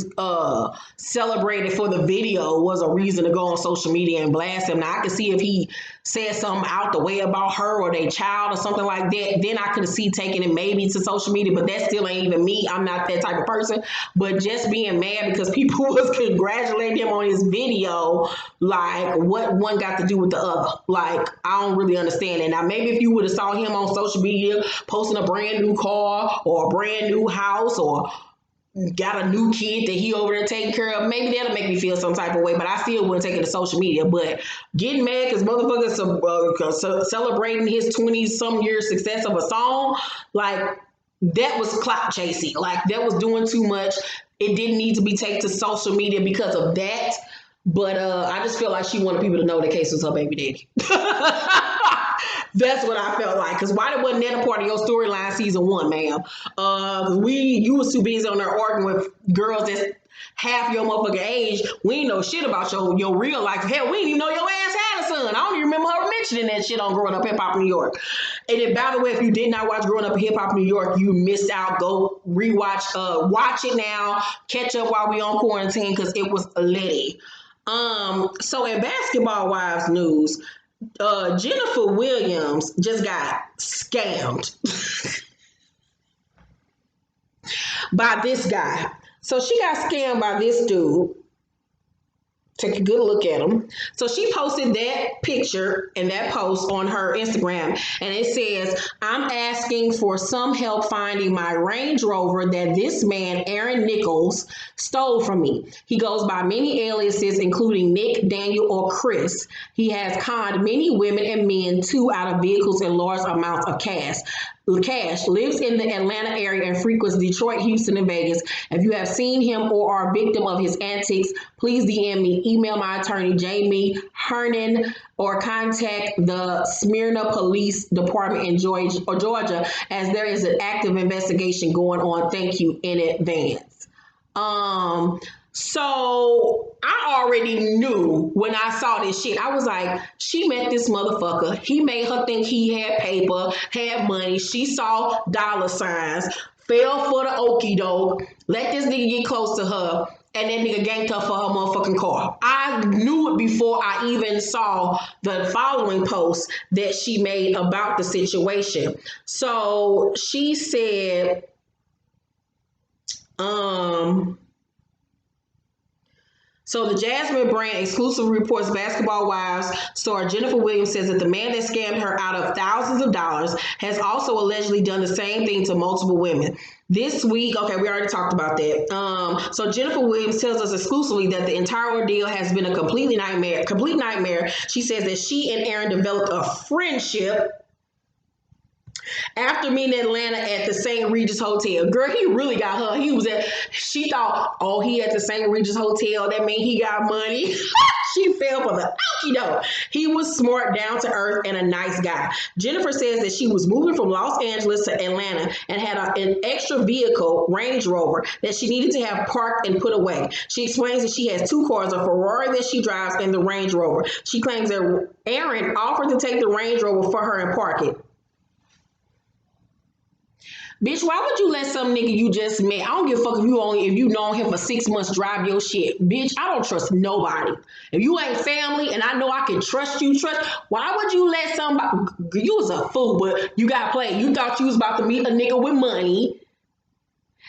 celebrated for the video was a reason to go on social media and blast him. Now, I could see if he said something out the way about her or their child or something like that, then I could see taking it maybe to social media, but that still ain't even me. I'm not that type of person. But just being mad because people was congratulating him on his video, like, what one got to do with the other? Like, I don't really understand it. Now, maybe if you would have saw him on social media posting a brand new car or a brand new house or got a new kid that he over there taking care of. Maybe that'll make me feel some type of way, but I still wouldn't take it to social media. But getting mad because motherfuckers celebrating his 20-some year success of a song, like that was clout chasing. Like that was doing too much. It didn't need to be taken to social media because of that. But I just feel like she wanted people to know the case was her baby daddy. That's what I felt like. Cause why wasn't that a part of your storyline season 1, ma'am? You was too busy on there arguing with girls that's half your motherfucking age. We ain't know shit about your real life. Hell, we didn't even know your ass had a son. I don't even remember her mentioning that shit on Growing Up Hip Hop New York. And then, by the way, if you did not watch Growing Up Hip Hop New York, you missed out. Go rewatch, watch it now. Catch up while we on quarantine because it was litty. So in Basketball Wives news, Jennifer Williams just got scammed by this guy. So she got scammed by this dude. Take a good look at him. So she posted that picture and that post on her Instagram, and it says, "I'm asking for some help finding my Range Rover that this man, Aaron Nichols, stole from me. He goes by many aliases, including Nick, Daniel, or Chris. He has conned many women and men too out of vehicles and large amounts of cash. Lives in the Atlanta area and frequents Detroit, Houston, and Vegas. If you have seen him or are a victim of his antics, please DM me, email my attorney, Jamie Hernan, or contact the Smyrna Police Department in Georgia, as there is an active investigation going on. Thank you in advance." So I already knew when I saw this shit. I was like, she met this motherfucker. He made her think he had paper, had money. She saw dollar signs, fell for the okie doke, let this nigga get close to her, and that nigga ganked her for her motherfucking car. I knew it before I even saw the following post that she made about the situation. So she said, so the Jasmine brand exclusively reports Basketball Wives star Jennifer Williams says that the man that scammed her out of thousands of dollars has also allegedly done the same thing to multiple women. This week, okay, we already talked about that. So Jennifer Williams tells us exclusively that the entire ordeal has been a complete nightmare. She says that she and Aaron developed a friendship after meeting in Atlanta at the St. Regis Hotel. Girl, he really got her. She thought, oh, he at the St. Regis Hotel. That means he got money. She fell for the okie doke. He was smart, down to earth, and a nice guy. Jennifer says that she was moving from Los Angeles to Atlanta and had an extra vehicle, Range Rover, that she needed to have parked and put away. She explains that she has 2 cars, a Ferrari that she drives and the Range Rover. She claims that Aaron offered to take the Range Rover for her and park it. Bitch, why would you let some nigga you just met? I don't give a fuck if you known him for 6 months drive your shit. Bitch, I don't trust nobody. If you ain't family and I know I can trust you, why would you let somebody, you was a fool, but you got played. You thought you was about to meet a nigga with money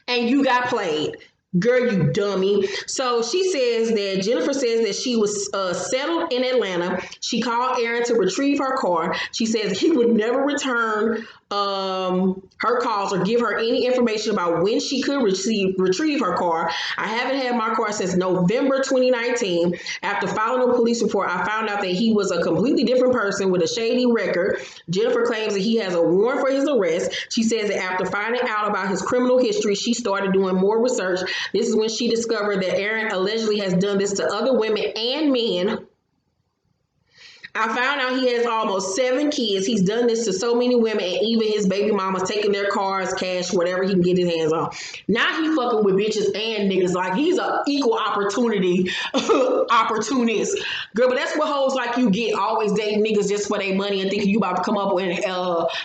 and you got played. Girl, you dummy. So Jennifer says that she was settled in Atlanta. She called Aaron to retrieve her car. She says he would never return her calls or give her any information about when she could retrieve her car. I haven't had my car since November 2019. After filing a police report, I found out that he was a completely different person with a shady record. Jennifer claims that he has a warrant for his arrest. She says that after finding out about his criminal history, she started doing more research. This is when she discovered that Aaron allegedly has done this to other women and men. I found out he has almost 7 kids. He's done this to so many women, and even his baby mamas taking their cars, cash, whatever he can get his hands on. Now he fucking with bitches and niggas. Like, he's an equal opportunity opportunist. Girl, but that's what hoes like you get. Always dating niggas just for their money and thinking you about to come up and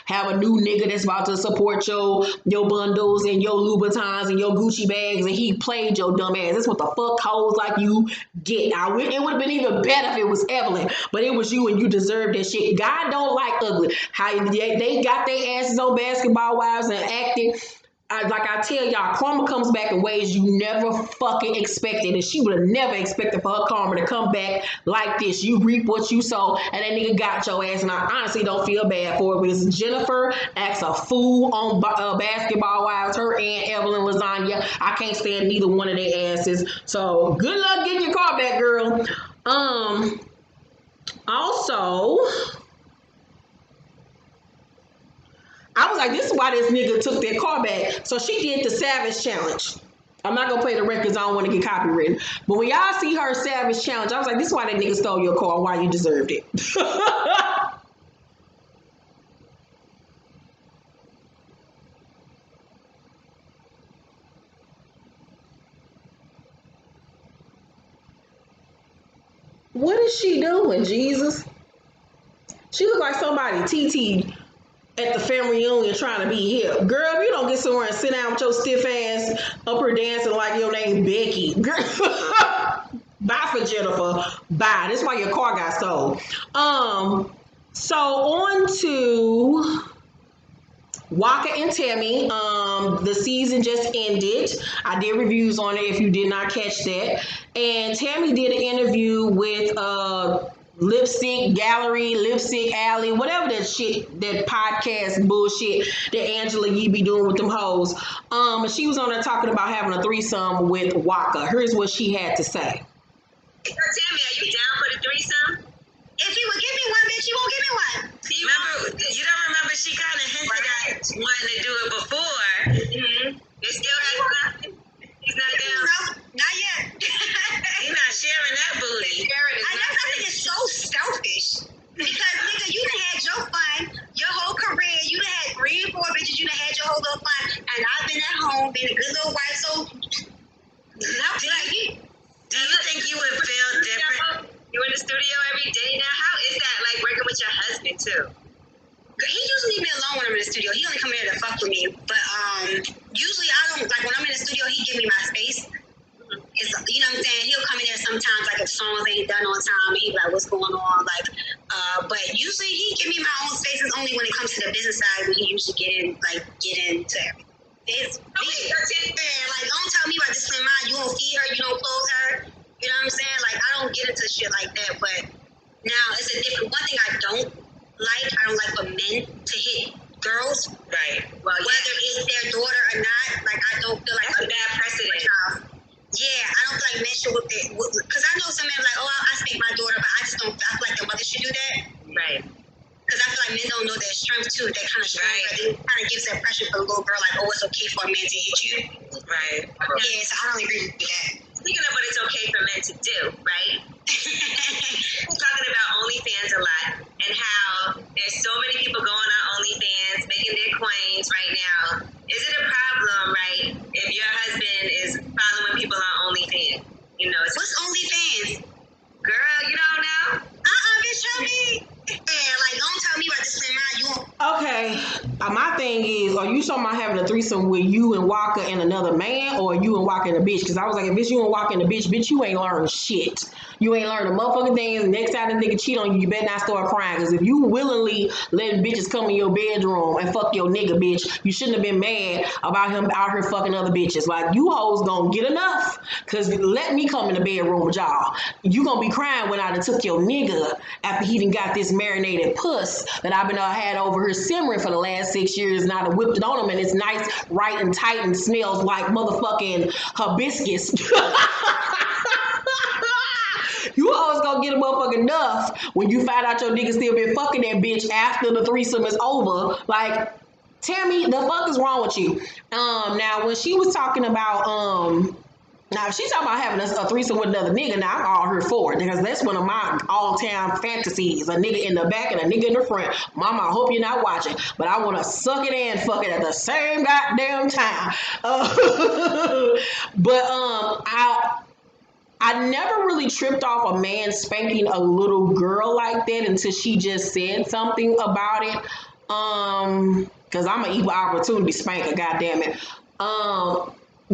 have a new nigga that's about to support your bundles and your Louboutins and your Gucci bags, and he played your dumb ass. That's what the fuck hoes like you get. It would have been even better if it was Evelyn, but it was you, and you deserve that shit. God don't like ugly. How they got their asses on Basketball Wives and acting like I tell y'all, karma comes back in ways you never fucking expected. And she would have never expected for her karma to come back like this. You reap what you sow, and that nigga got your ass. And I honestly don't feel bad for it. Because Jennifer acts a fool on Basketball Wives. Her and Evelyn Lasagna. I can't stand neither one of their asses. So good luck getting your car back, girl. Also, I was like, this is why this nigga took their car back. So she did the Savage Challenge. I'm not gonna play the record because I don't want to get copywritten. But when y'all see her Savage Challenge, I was like, this is why that nigga stole your car, why you deserved it. What is she doing, Jesus? She look like somebody TT at the family reunion trying to be hip. Girl, if you don't get somewhere and sit down with your stiff ass up here dancing like your name Becky. Girl. Bye for Jennifer. Bye. That's why your car got stole. So on to Waka and Tammy. The season just ended. I did reviews on it if you did not catch that. And Tammy did an interview with Lipstick Gallery, Lipstick Alley, whatever that shit, that podcast bullshit that Angela Yee be doing with them hoes. She was on there talking about having a threesome with Waka. Here's what she had to say. So Tammy, are you down for the threesome? If he would give me one, bitch, you won't give me one. You don't remember she kind of hinted at wanting to do it before. Mm-hmm. It still hasn't happened. He's not down. No, not yet. He's not sharing that booty. I think it's so selfish. Because nigga, you done had your fun, your whole career. You done had 3 and 4 bitches. You done had your whole little fun, and I've been at home being a good little wife. So, do you think you would feel different? You in the studio every day now? How is that like working with your husband too? He usually leave me alone when I'm in the studio. He only come here to fuck with me. But usually I don't, like when I'm in the studio, he give me my space. It's, you know what I'm saying? He'll come in there sometimes like if songs ain't done on time and he be like, what's going on? Like, but usually he give me my own space. It's only when it comes to the business side when he usually get into everything. It's like, don't tell me about this slim mind. You don't feed her, you don't clothe her. You know what I'm saying? Like, I don't get into shit like that. But now it's a different. One thing I don't like for men to hit girls. Right. Well, whether it's their daughter or not, like I don't feel like that's a bad precedent. Yeah, I don't feel like men should whip it. Because I know some men like, oh, I spank my daughter, but I just don't. I feel like their mother should do that. Right. Because I feel like men don't know their strength too. That kind of strength, right. It kind of gives that pressure for the little girl, like, oh, it's okay for a man to hit you. Right. Yeah, so I don't agree with that. Speaking of what it's okay for men to do, right? We're talking about OnlyFans a lot and how there's so many people going on OnlyFans, making their coins right now. Is it a problem, right, if your husband is following people on OnlyFans? You know, what's OnlyFans? Girl, you don't know? Bitch, tell me. Yeah, like, don't tell me about this thing. Okay, my thing is, are you talking about having a threesome with you and Waka and another man, or you and Waka and a bitch? Because I was like, if it's you and Waka and a bitch, you ain't learned shit. You ain't learned a motherfucking thing. And next time this nigga cheat on you, you better not start crying. Because if you willingly letting bitches come in your bedroom and fuck your nigga, bitch, you shouldn't have been mad about him out here fucking other bitches. Like, you hoes gonna get enough. Because let me come in the bedroom with y'all. You gonna be crying when I done took your nigga after he done got this marinated puss that I've been had over here simmering for the last 6 years, and I done whipped it on him, and it's nice, right, and tight, and smells like motherfucking hibiscus. You always gonna get a motherfucking enough when you find out your nigga still been fucking that bitch after the threesome is over. Like, Tammy, the fuck is wrong with you? Now when she was talking about now, if she's talking about having a threesome with another nigga, now I'm all here for it, because that's one of my all-time fantasies. A nigga in the back and a nigga in the front. Mama, I hope you're not watching, but I want to suck it and fuck it at the same goddamn time. I never really tripped off a man spanking a little girl like that until she just said something about it. Because I'm an equal opportunity spanker, goddammit.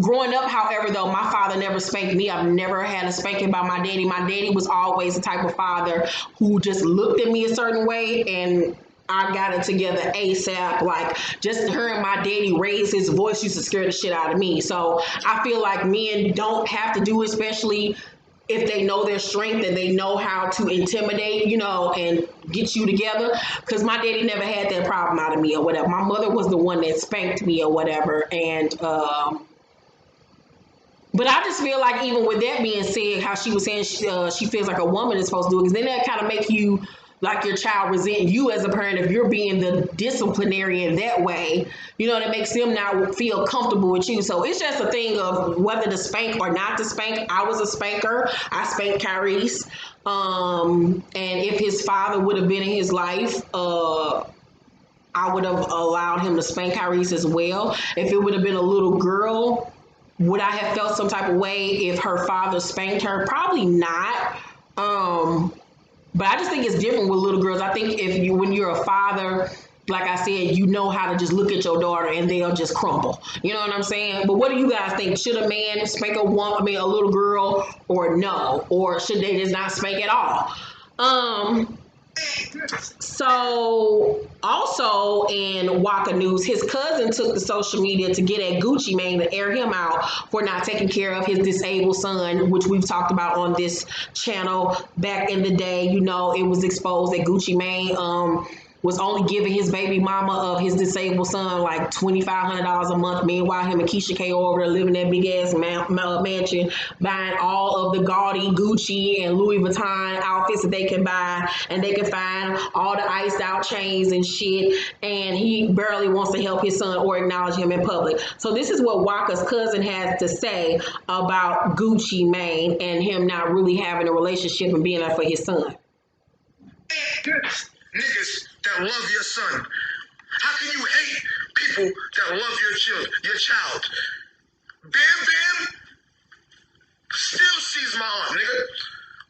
Growing up, however, though, my father never spanked me. I've never had a spanking by my daddy. My daddy was always the type of father who just looked at me a certain way, and I got it together ASAP. Like, just hearing my daddy raise his voice used to scare the shit out of me. So I feel like men don't have to do it, especially if they know their strength and they know how to intimidate, and get you together. Because my daddy never had that problem out of me or whatever. My mother was the one that spanked me or whatever. And, but I just feel like, even with that being said, how she was saying she feels like a woman is supposed to do it, because then that kind of make you, like, your child resent you as a parent if you're being the disciplinary in that way. That makes them not feel comfortable with you. So it's just a thing of whether to spank or not to spank. I was a spanker. I spanked Kyrese. And if his father would have been in his life, I would have allowed him to spank Kyrese as well. If it would have been a little girl, would I have felt some type of way if her father spanked her? Probably not. But I just think it's different with little girls. I think when you're a father, like I said, you know how to just look at your daughter and they'll just crumble. You know what I'm saying? But what do you guys think? Should a man spank a little girl, or no? Or should they just not spank at all? So also in Waka News, his cousin took to social media to get at Gucci Mane to air him out for not taking care of his disabled son, which we've talked about on this channel back in the day. It was exposed that Gucci Mane was only giving his baby mama of his disabled son like $2,500 a month. Meanwhile, him and Keisha K over there living that big ass mansion, buying all of the gaudy Gucci and Louis Vuitton outfits that they can buy, and they can find all the iced out chains and shit. And he barely wants to help his son or acknowledge him in public. So this is what Waka's cousin has to say about Gucci Mane and him not really having a relationship and being there for his son. Niggas that love your son. How can you hate people that love your child? Bam Bam still sees my aunt, nigga.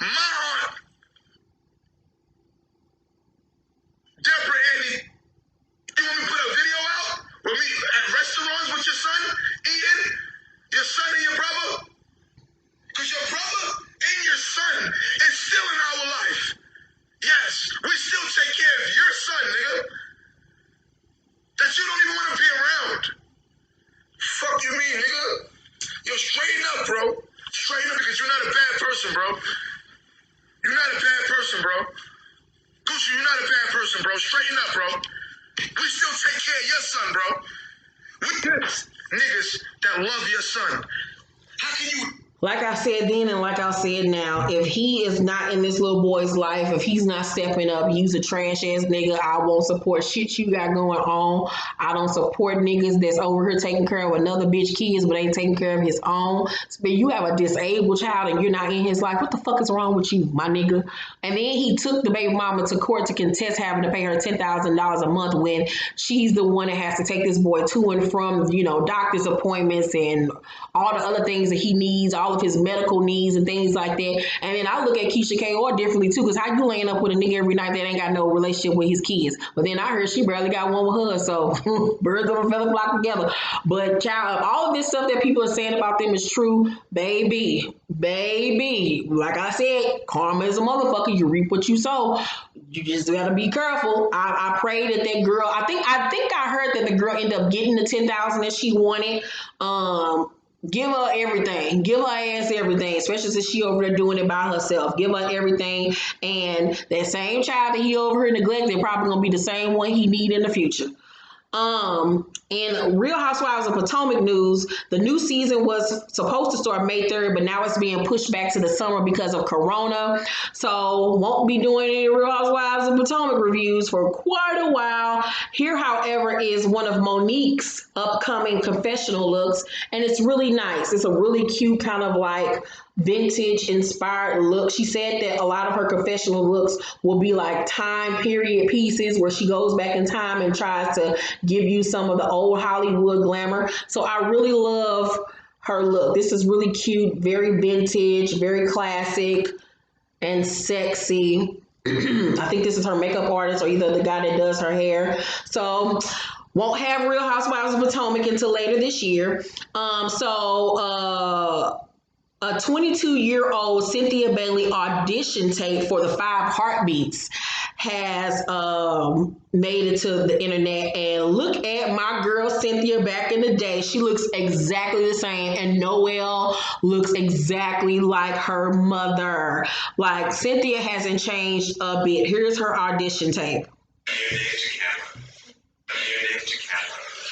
My aunt, Deborah Annie, you want me to put a video out with me at restaurants with your son eating? Your son and your brother? Because your brother and your son is still in our life. Yes, we still take care of your son, nigga. That you don't even want to be around. Fuck you mean, nigga? Yo, straighten up, bro. Straighten up, because you're not a bad person, bro. You're not a bad person, bro. Gucci, you're not a bad person, bro. Straighten up, bro. We still take care of your son, bro. We niggas that love your son. How can you... Like I said then and like I said now, if he is not in this little boy's life, if he's not stepping up, he's a trash ass nigga. I won't support shit you got going on. I don't support niggas that's over here taking care of another bitch kids but ain't taking care of his own. But you have a disabled child and you're not in his life. What the fuck is wrong with you, my nigga? And then he took the baby mama to court to contest having to pay her $10,000 a month when she's the one that has to take this boy to and from, doctor's appointments and all the other things that he needs, all of his medical needs and things like that. And then I look at Keisha K differently too, because how you laying up with a nigga every night that ain't got no relationship with his kids? But then I heard she barely got one with her, so birds of a feather flock together. But child, all of this stuff that people are saying about them is true, baby. Like I said, karma is a motherfucker. You reap what you sow. You just gotta be careful. I pray that girl. I think I heard that the girl ended up getting the $10,000 that she wanted. Give her everything. Give her ass everything, especially since she over there doing it by herself. Give her everything. And that same child that he over here neglected probably gonna be the same one he need in the future. In Real Housewives of Potomac news, the new season was supposed to start May 3rd, but now it's being pushed back to the summer because of Corona. So won't be doing any Real Housewives of Potomac reviews for quite a while. Here, however, is one of Monique's upcoming confessional looks, and it's really nice. It's a really cute kind of like vintage inspired look. She said that a lot of her confessional looks will be like time period pieces where she goes back in time and tries to give you some of the old Hollywood glamour. So I really love her look. This is really cute, very vintage, very classic and sexy. I think this is her makeup artist or either the guy that does her hair. So won't have Real Housewives of Potomac until later this year. A 22-year-old Cynthia Bailey audition tape for the 5 Heartbeats has made it to the internet, and look at my girl Cynthia back in the day. She looks exactly the same, and Noelle looks exactly like her mother. Like, Cynthia hasn't changed a bit. Here's her audition tape.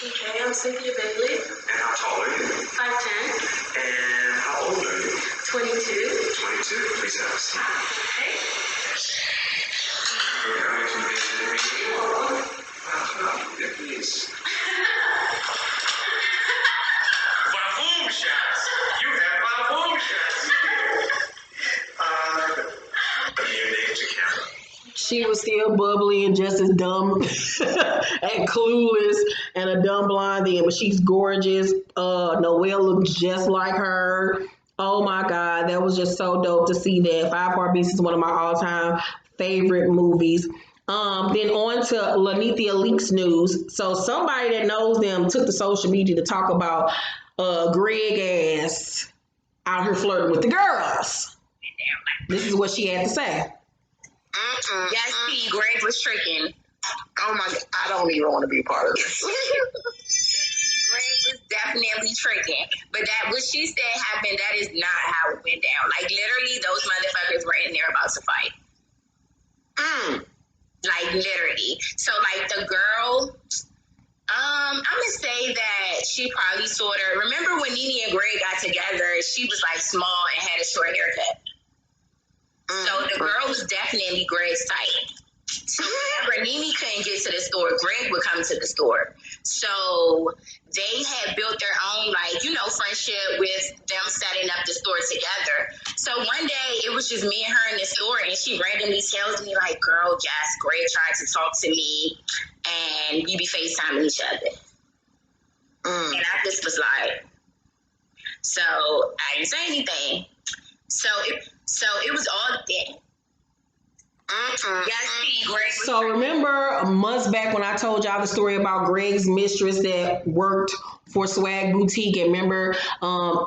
Okay, I'm Cynthia Bailey. And how tall are you? 5'10". And how old are you? 22. 22. Please have a seat. Okay. You're coming to visit me? Yeah, please. Boom shots. You have boom shots. Your name to camera. She was still bubbly and just as dumb and clueless and a dumb blonde then, but she's gorgeous. Noelle looks just like her. Oh my God, that was just so dope to see that. Five Heartbeats is one of my all-time favorite movies. Then on to Lanithia Leaks news. So somebody that knows them took to social media to talk about Greg ass out here flirting with the girls. This is what she had to say. Yes, P. Greg was tricking. Oh my! I don't even want to be a part of this. Greg was definitely tricking. But that what she said happened, that is not how it went down. Like, literally, those motherfuckers were in there about to fight. Like, literally. So, like, the girl, I'm gonna say that she probably sort of, remember when Nene and Greg got together, she was like small and had a short haircut. So the girl was definitely Greg's type. So whenever Nene couldn't get to the store, Greg would come to the store. So they had built their own, like, you know, friendship with them setting up the store together. So one day it was just me and her in the store, and she randomly tells me, like, girl, yes, Greg tried to talk to me and we be FaceTiming each other. And I just was like, so I didn't say anything. So it was all there. Yes, Greg. So remember months back when I told y'all the story about Greg's mistress that worked for Swag Boutique, and remember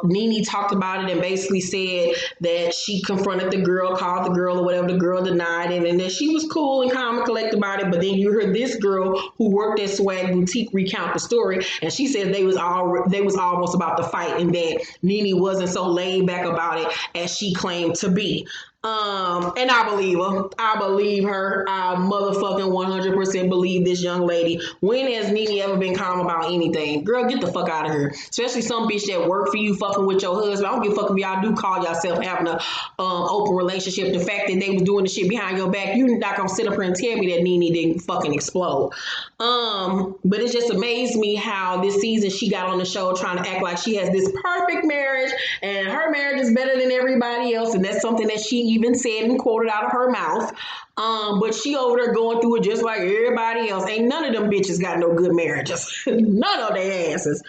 Nene talked about it and basically said that she confronted the girl, called the girl or whatever, the girl denied it, and then she was cool and calm and collected about it. But then you heard this girl who worked at Swag Boutique recount the story, and she said they was almost about to fight, and that Nene wasn't so laid back about it as she claimed to be. And I believe her. I believe her. I motherfucking 100% believe this young lady. When has Nene ever been calm about anything? Girl, get the fuck out of here. Especially some bitch that work for you fucking with your husband. I don't give a fuck if y'all do call yourself having a open relationship. The fact that they was doing the shit behind your back, you not gonna sit up here and tell me that Nene didn't fucking explode. But it just amazed me how this season she got on the show trying to act like she has this perfect marriage and her marriage is better than everybody else, and that's something that she even said and quoted out of her mouth. But she over there going through it just like everybody else. Ain't none of them bitches got no good marriages. None of their asses.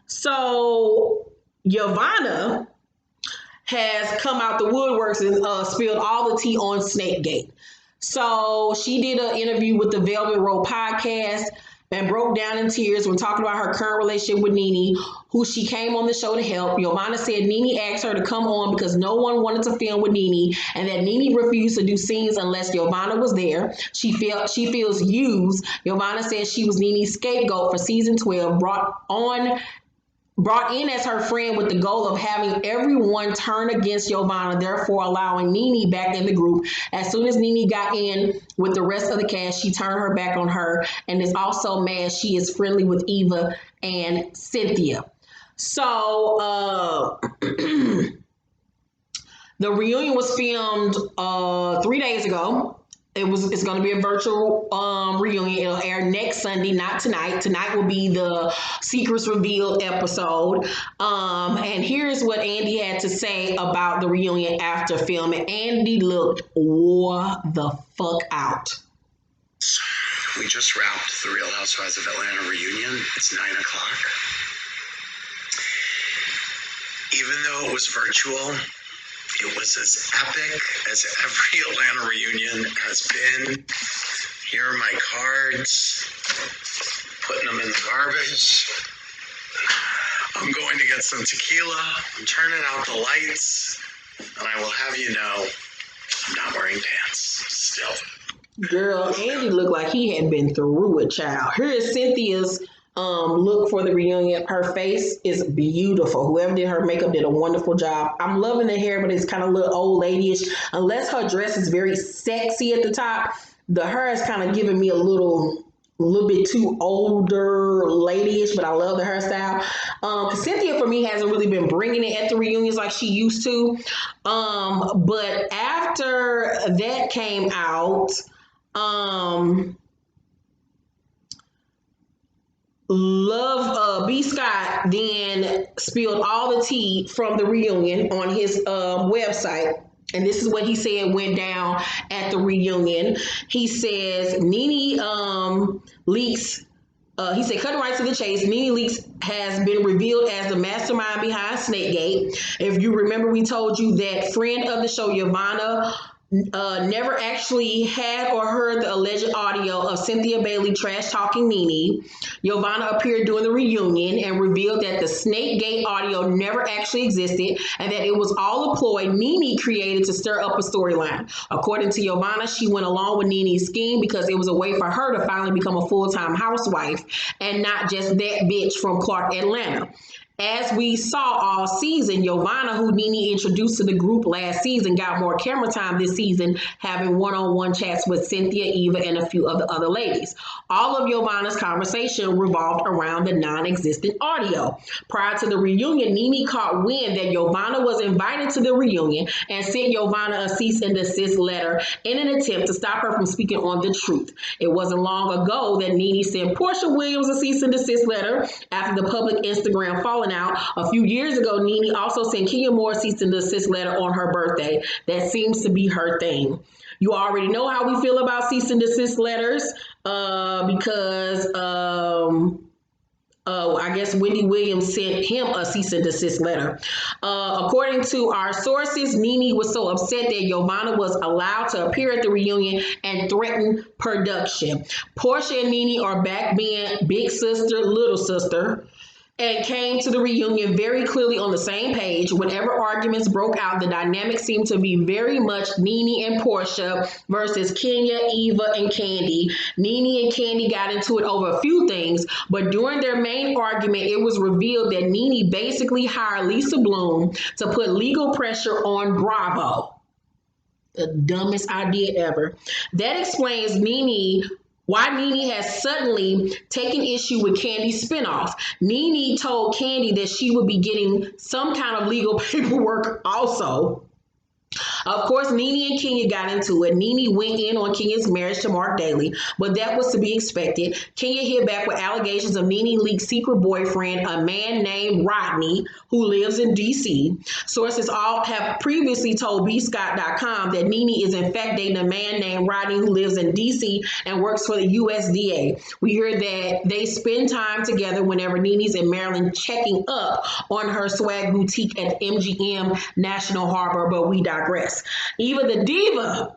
So Yvonne has come out the woodworks and spilled all the tea on Snakegate. So she did an interview with the Velvet Rope podcast and broke down in tears when talking about her current relationship with Nene, who she came on the show to help. Yvonne said Nene asked her to come on because no one wanted to film with Nene, and that Nene refused to do scenes unless Yvonne was there. She feels used. Yvonne said she was Nene's scapegoat for season 12, brought in as her friend with the goal of having everyone turn against Yvonne, therefore allowing Nene back in the group. As soon as Nene got in with the rest of the cast, she turned her back on her and is also mad she is friendly with Eva and Cynthia. So the reunion was filmed 3 days ago. It's going to be a virtual reunion. It'll air next Sunday, not tonight. Tonight will be the Secrets Revealed episode. And here's what Andy had to say about the reunion after filming. Andy looked wore the fuck out. We just wrapped the Real Housewives of Atlanta reunion. It's 9 o'clock. Even though it was virtual, it was as epic as every Atlanta reunion has been. Here are my cards, putting them in the garbage. I'm going to get some tequila. I'm turning out the lights, and I will have you know I'm not wearing pants still. Girl, Andy looked like he had been through a child. Here is Cynthia's look for the reunion. Her face is beautiful. Whoever did her makeup did a wonderful job. I'm loving the hair, but it's kind of a little old ladyish. Unless her dress is very sexy at the top, the hair is kind of giving me a little bit too older ladyish, but I love the hairstyle. Cynthia for me hasn't really been bringing it at the reunions like she used to. But after that came out, B. Scott then spilled all the tea from the reunion on his website. And this is what he said went down at the reunion. He says Nene Leakes. He said, cutting right to the chase, Nene Leakes has been revealed as the mastermind behind Snakegate. If you remember, we told you that friend of the show, Yvonne, never actually had or heard the alleged audio of Cynthia Bailey trash talking Nene. Yvonne appeared during the reunion and revealed that the Snakegate audio never actually existed and that it was all a ploy Nene created to stir up a storyline. According to Yvonne, she went along with Nene's scheme because it was a way for her to finally become a full-time housewife and not just that bitch from Clark, Atlanta. As we saw all season, Yvonne, who Nene introduced to the group last season, got more camera time this season, having one-on-one chats with Cynthia, Eva, and a few of the other ladies. All of Yvonne's conversation revolved around the non-existent audio. Prior to the reunion, Nene caught wind that Yvonne was invited to the reunion and sent Yvonne a cease and desist letter in an attempt to stop her from speaking on the truth. It wasn't long ago that Nene sent Portia Williams a cease and desist letter after the public Instagram falling out. A few years ago, Nene also sent Kenya Moore a cease and desist letter on her birthday. That seems to be her thing. You already know how we feel about cease and desist letters because I guess Wendy Williams sent him a cease and desist letter. According to our sources, Nene was so upset that Yvonne was allowed to appear at the reunion and threaten production. Portia and Nene are back being big sister, little sister, and came to the reunion very clearly on the same page. Whenever arguments broke out, the dynamic seemed to be very much Nene and Portia versus Kenya, Eva, and Candy. Nene and Candy got into it over a few things, but during their main argument, it was revealed that Nene basically hired Lisa Bloom to put legal pressure on Bravo. The dumbest idea ever. That explains why Nene has suddenly taken issue with Candy's spinoff. Nene told Candy that she would be getting some kind of legal paperwork also. Of course, Nene and Kenya got into it. Nene went in on Kenya's marriage to Mark Daly, but that was to be expected. Kenya hit back with allegations of Nene Leakes' secret boyfriend, a man named Rodney, who lives in D.C. Sources all have previously told bscott.com that Nene is in fact dating a man named Rodney who lives in D.C. and works for the USDA. We hear that they spend time together whenever Nene's in Maryland checking up on her swag boutique at MGM National Harbor, but we digress. Eva the Diva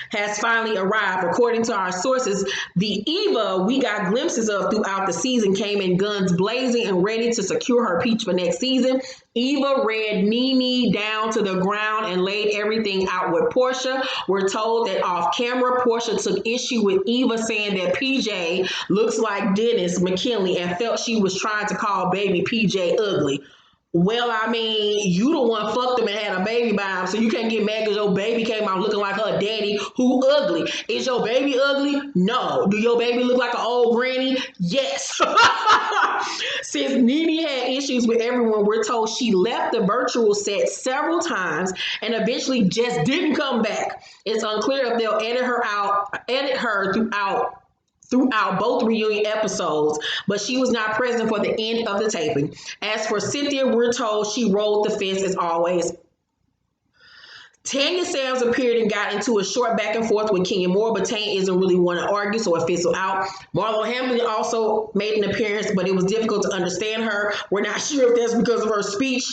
has finally arrived. According to our sources, the Eva we got glimpses of throughout the season came in guns blazing and ready to secure her peach for next season. Eva read Nene down to the ground and laid everything out with Portia. We're told that off camera, Portia took issue with Eva saying that PJ looks like Dennis McKinley and felt she was trying to call baby PJ ugly. Well, I mean, you the one fucked him and had a baby by him, so you can't get mad because your baby came out looking like her daddy who ugly. Is your baby ugly? No. Do your baby look like an old granny? Yes. Since Nene had issues with everyone, we're told she left the virtual set several times and eventually just didn't come back. It's unclear if they'll edit her throughout both reunion episodes, but she was not present for the end of the taping. As for Cynthia, we're told she rolled the fence as always. Tanya Sams appeared and got into a short back and forth with Kenya Moore, but Tanya isn't really one to argue, so it fizzled out. Marlo Hamlin also made an appearance, but it was difficult to understand her. We're not sure if that's because of her speech.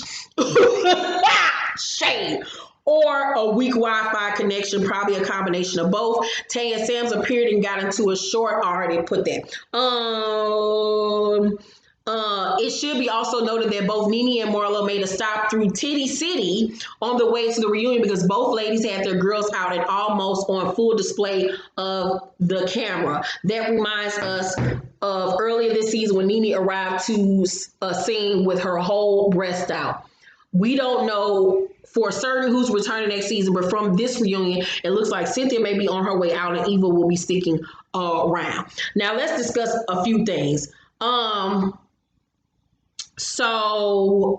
Shade. Or a weak Wi-Fi connection, probably a combination of both. Tanya Sams appeared and got into a short, I already put that. It should be also noted that both Nene and Marlo made a stop through Titty City on the way to the reunion because both ladies had their girls out and almost on full display of the camera. That reminds us of earlier this season when Nene arrived to a scene with her whole breast out. We don't know for certain who's returning next season, but from this reunion, it looks like Cynthia may be on her way out and Eva will be sticking around. Now let's discuss a few things. So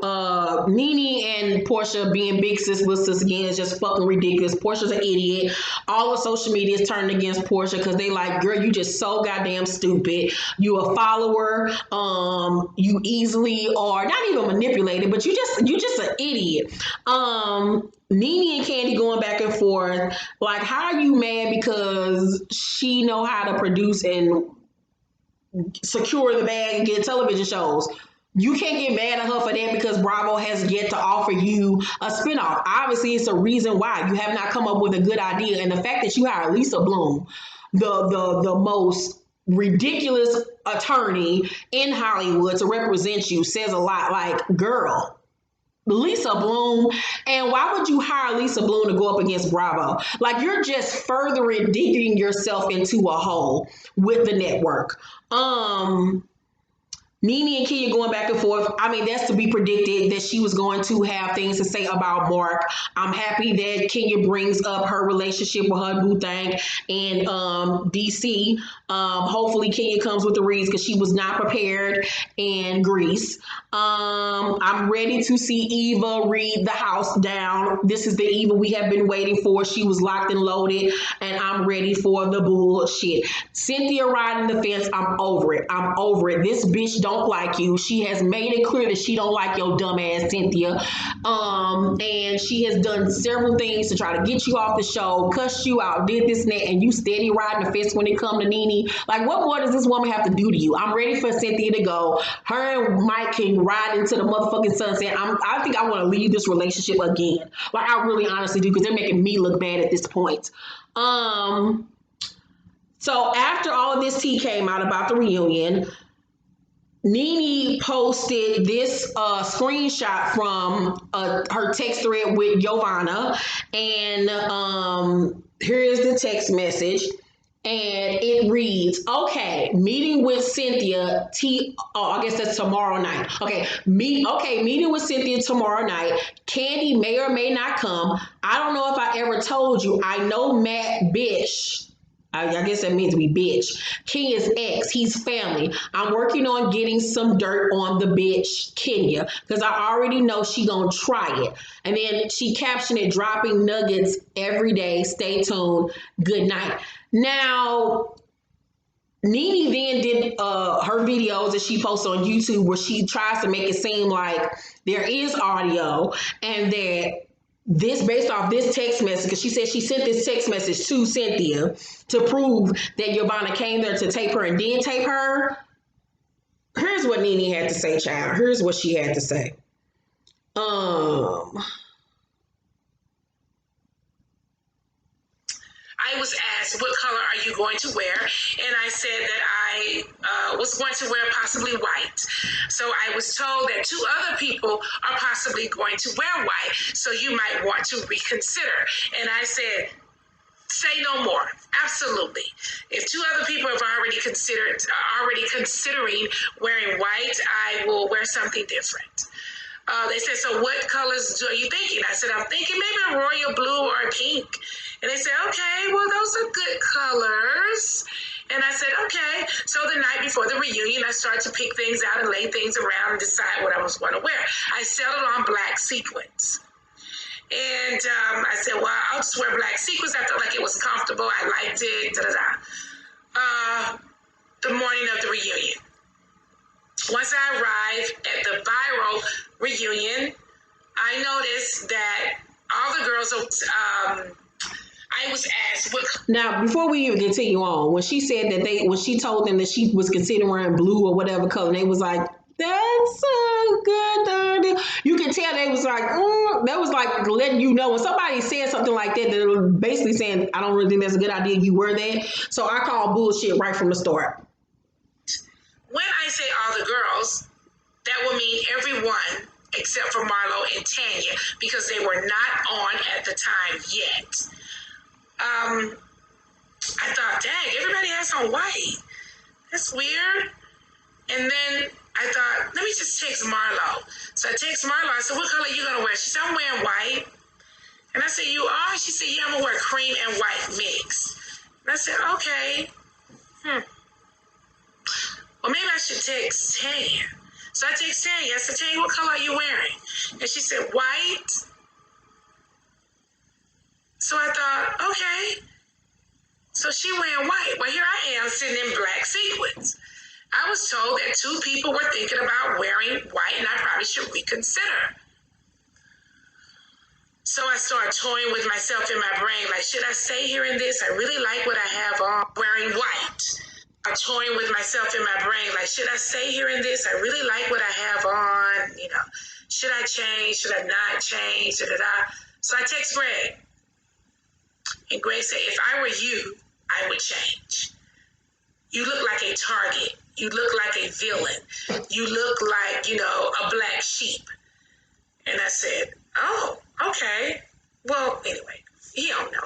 Nene and Portia being big sisters again is just fucking ridiculous. Portia's an idiot. All of social media is turning against Portia because they like, girl, you just so goddamn stupid. You a follower. You easily are not even manipulated, but you just an idiot. Nene and Candy going back and forth. Like, how are you mad because she know how to produce and secure the bag and get television shows? You can't get mad at her for that because Bravo has yet to offer you a spinoff. Obviously, it's a reason why you have not come up with a good idea. And the fact that you hired Lisa Bloom, the most ridiculous attorney in Hollywood to represent you, says a lot. Like, girl, Lisa Bloom, and why would you hire Lisa Bloom to go up against Bravo? Like, you're just further digging yourself into a hole with the network. Nene and Kenya going back and forth. I mean, that's to be predicted that she was going to have things to say about Mark. I'm happy that Kenya brings up her relationship with her boo thing and DC. Hopefully Kenya comes with the reads because she was not prepared in Greece. I'm ready to see Eva read the house down. This is the Eva we have been waiting for. She was locked and loaded, and I'm ready for the bullshit. Cynthia riding the fence. I'm over it. I'm over it. This bitch don't like you. She has made it clear that she don't like your dumb ass, Cynthia. And she has done several things to try to get you off the show, cuss you out, did this and that, and you steady riding the fence when it come to Nene. Like, what more does this woman have to do to you? I'm ready for Cynthia to go. Her and Mike can ride into the motherfucking sunset. I think I want to leave this relationship again. Like, I really honestly do, because they're making me look bad at this point. So after all of this tea came out about the reunion, Nene posted this screenshot from her text thread with Giovanna, and here is the text message, and it reads, "Okay, meeting with Cynthia. I guess that's tomorrow night. Okay, meeting with Cynthia tomorrow night. Candy may or may not come. I don't know if I ever told you. I know Matt bitch." I guess that means we bitch. Kenya's ex, he's family. I'm working on getting some dirt on the bitch, Kenya, because I already know she gonna try it. And then she captioned it, "Dropping nuggets every day. Stay tuned. Good night." Now, Nene then did her videos that she posts on YouTube where she tries to make it seem like there is audio and that this based off this text message, because she said she sent this text message to Cynthia to prove that Giovanna came there to tape her and did tape her. Here's what Nene had to say, child. Here's what she had to say. I was asked, what color are you going to wear? And I said that I was going to wear possibly white. So I was told that 2 other people are possibly going to wear white. So you might want to reconsider. And I said, say no more. Absolutely. If 2 other people have already considering wearing white, I will wear something different. They said, so what colors are you thinking? I said, I'm thinking maybe a royal blue or a pink. And they said, okay, well, those are good colors. And I said, okay. So the night before the reunion, I started to pick things out and lay things around and decide what I was going to wear. I settled on black sequins. And I said, well, I'll just wear black sequins. I felt like it was comfortable. I liked it. The morning of the reunion. Once I arrived at the viral reunion, I noticed that all the girls, I was asked what. Now, before we even continue on, when she said that when she told them that she was considering wearing blue or whatever color, they was like, that's a good idea. You could tell they was like, that was like letting you know when somebody said something like that, they were basically saying, I don't really think that's a good idea. You wear that. So I call bullshit right from the start. When I say all the girls, That would mean everyone except for Marlo and Tanya, because they were not on at the time yet. I thought, dang, everybody has on white. That's weird. And then I thought, let me just text Marlo. So I text Marlo. I said, what color are you going to wear? She said, I'm wearing white. And I said, you are? She said, yeah, I'm going to wear cream and white mix. And I said, okay. Well, maybe I should text Tanya. So I text Tanya. I said, Tanya, what color are you wearing? And she said, white. So I thought, okay. So she wearing white. Well, here I am sitting in black sequins. I was told that 2 people were thinking about wearing white, and I probably should reconsider. So I started toying with myself in my brain, like, should I stay here in this? I really like what I have on, wearing white. I'm toying with myself in my brain, like, should I stay here in this? I really like what I have on, you know. Should I change? Should I not change? Da-da-da. So I text Greg. And Greg said, if I were you, I would change. You look like a target. You look like a villain. You look like, you know, a black sheep. And I said, oh, okay. Well, anyway, he don't know.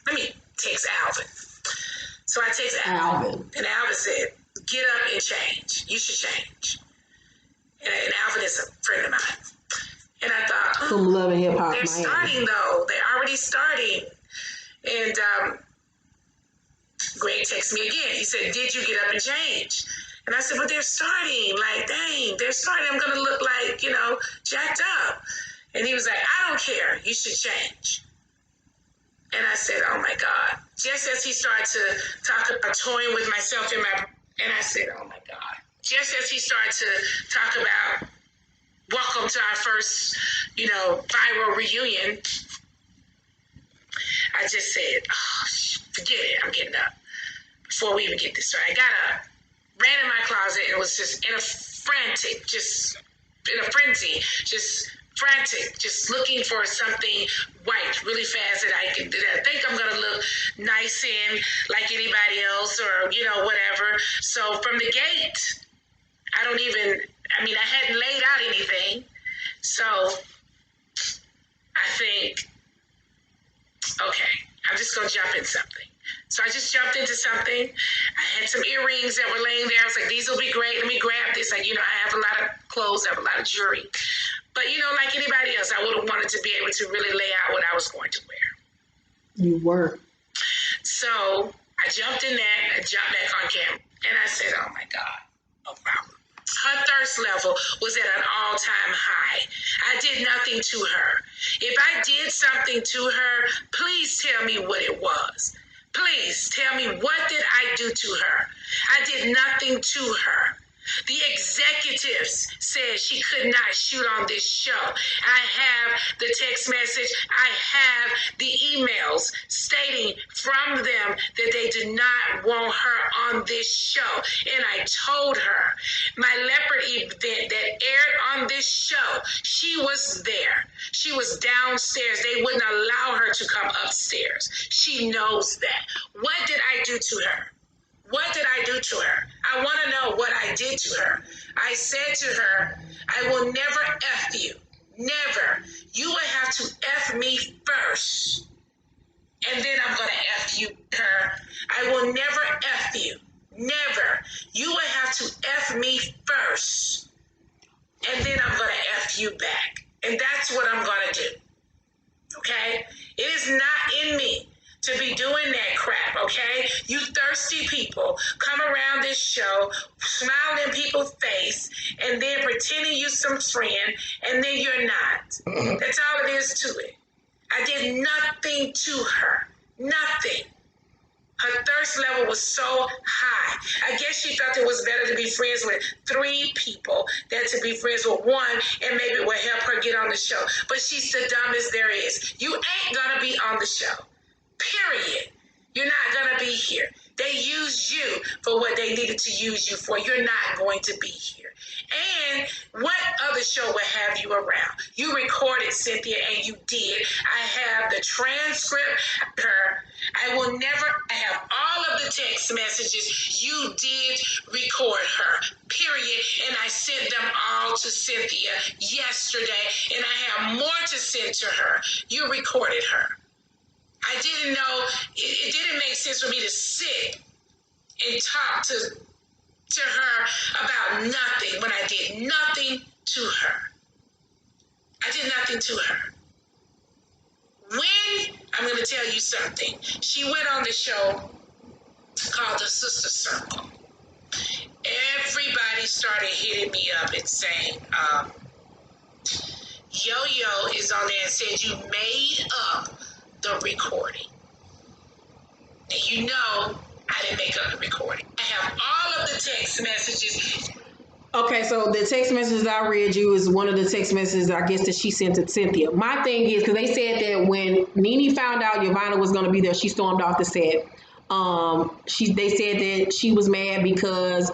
Let me text Alvin. So I text Alvin. And Alvin said, get up and change. You should change. And Alvin is a friend of mine. And I thought, Some Love and Hip Hop they're Miami. starting though. They're already starting. And Greg texted me again. He said, did you get up and change? And I said, but they're starting. Like, dang, they're starting. I'm going to look like, you know, jacked up. And he was like, I don't care. You should change. And I said, oh, my God. Just as he started to talk about toying with myself in my... And I said, oh, my God. Just as he started to talk about welcome to our first, you know, viral reunion, I just said, oh, forget it. I'm getting up. Before we even get this started, I got up, ran in my closet, and was just in a frenzy, just looking for something white really fast that I think I'm gonna look nice in, like anybody else, or you know, whatever. So from the gate, I hadn't laid out anything, so I think, okay, I'm just gonna jump in something. So I just jumped into something. I had some earrings that were laying there. I was like, these will be great. Let me grab this. Like, you know, I have a lot of clothes. I have a lot of jewelry. But, you know, like anybody else, I would have wanted to be able to really lay out what I was going to wear. You were. So I jumped in that. I jumped back on camera. And I said, oh, my God. Oh, wow. Her thirst level was at an all-time high. I did nothing to her. If I did something to her, please tell me what it was. Please tell me, what did I do to her? I did nothing to her. The executives said she could not shoot on this show. I have the text message. I have the emails stating from them that they do not want her on this show. And I told her, my leopard event that aired on this show, she was there. She was downstairs. They wouldn't allow her to come upstairs. She knows that. What did I do to her? What did I do to her? I want to know what I did to her. I said to her, I will never F you. Never. You will have to F me first. And then I'm going to F you, her. I will never F you. Never. You will have to F me first. And then I'm going to F you back. And that's what I'm going to do. Okay? It is not in me to be doing that crap, okay? You thirsty people come around this show, smile in people's face, and then pretending you some friend, and then you're not. That's all it is to it. I did nothing to her. Nothing. Her thirst level was so high. I guess she felt it was better to be friends with 3 people than to be friends with 1, and maybe it would help her get on the show. But she's the dumbest there is. You ain't gonna be on the show. Period. You're not gonna be here. They used you for what they needed to use you for. You're not going to be here. And what other show would have you around? You recorded, Cynthia, and you did. I have the transcript. I will never, I have all of the text messages. You did record her, period. And I sent them all to Cynthia yesterday, and I have more to send to her. You recorded her. I didn't know, it didn't make sense for me to sit and talk to her about nothing when I did nothing to her. I did nothing to her. When, I'm going to tell you something. She went on the show called The Sister Circle. Everybody started hitting me up and saying, Yo-Yo is on there and said you made up the recording. And you know I didn't make up the recording. I have all of the text messages. Okay, so the text messages I read you is one of the text messages I guess that she sent to Cynthia. My thing is, because they said that when Nene found out Yvonne was going to be there, she stormed off the set. They said that she was mad because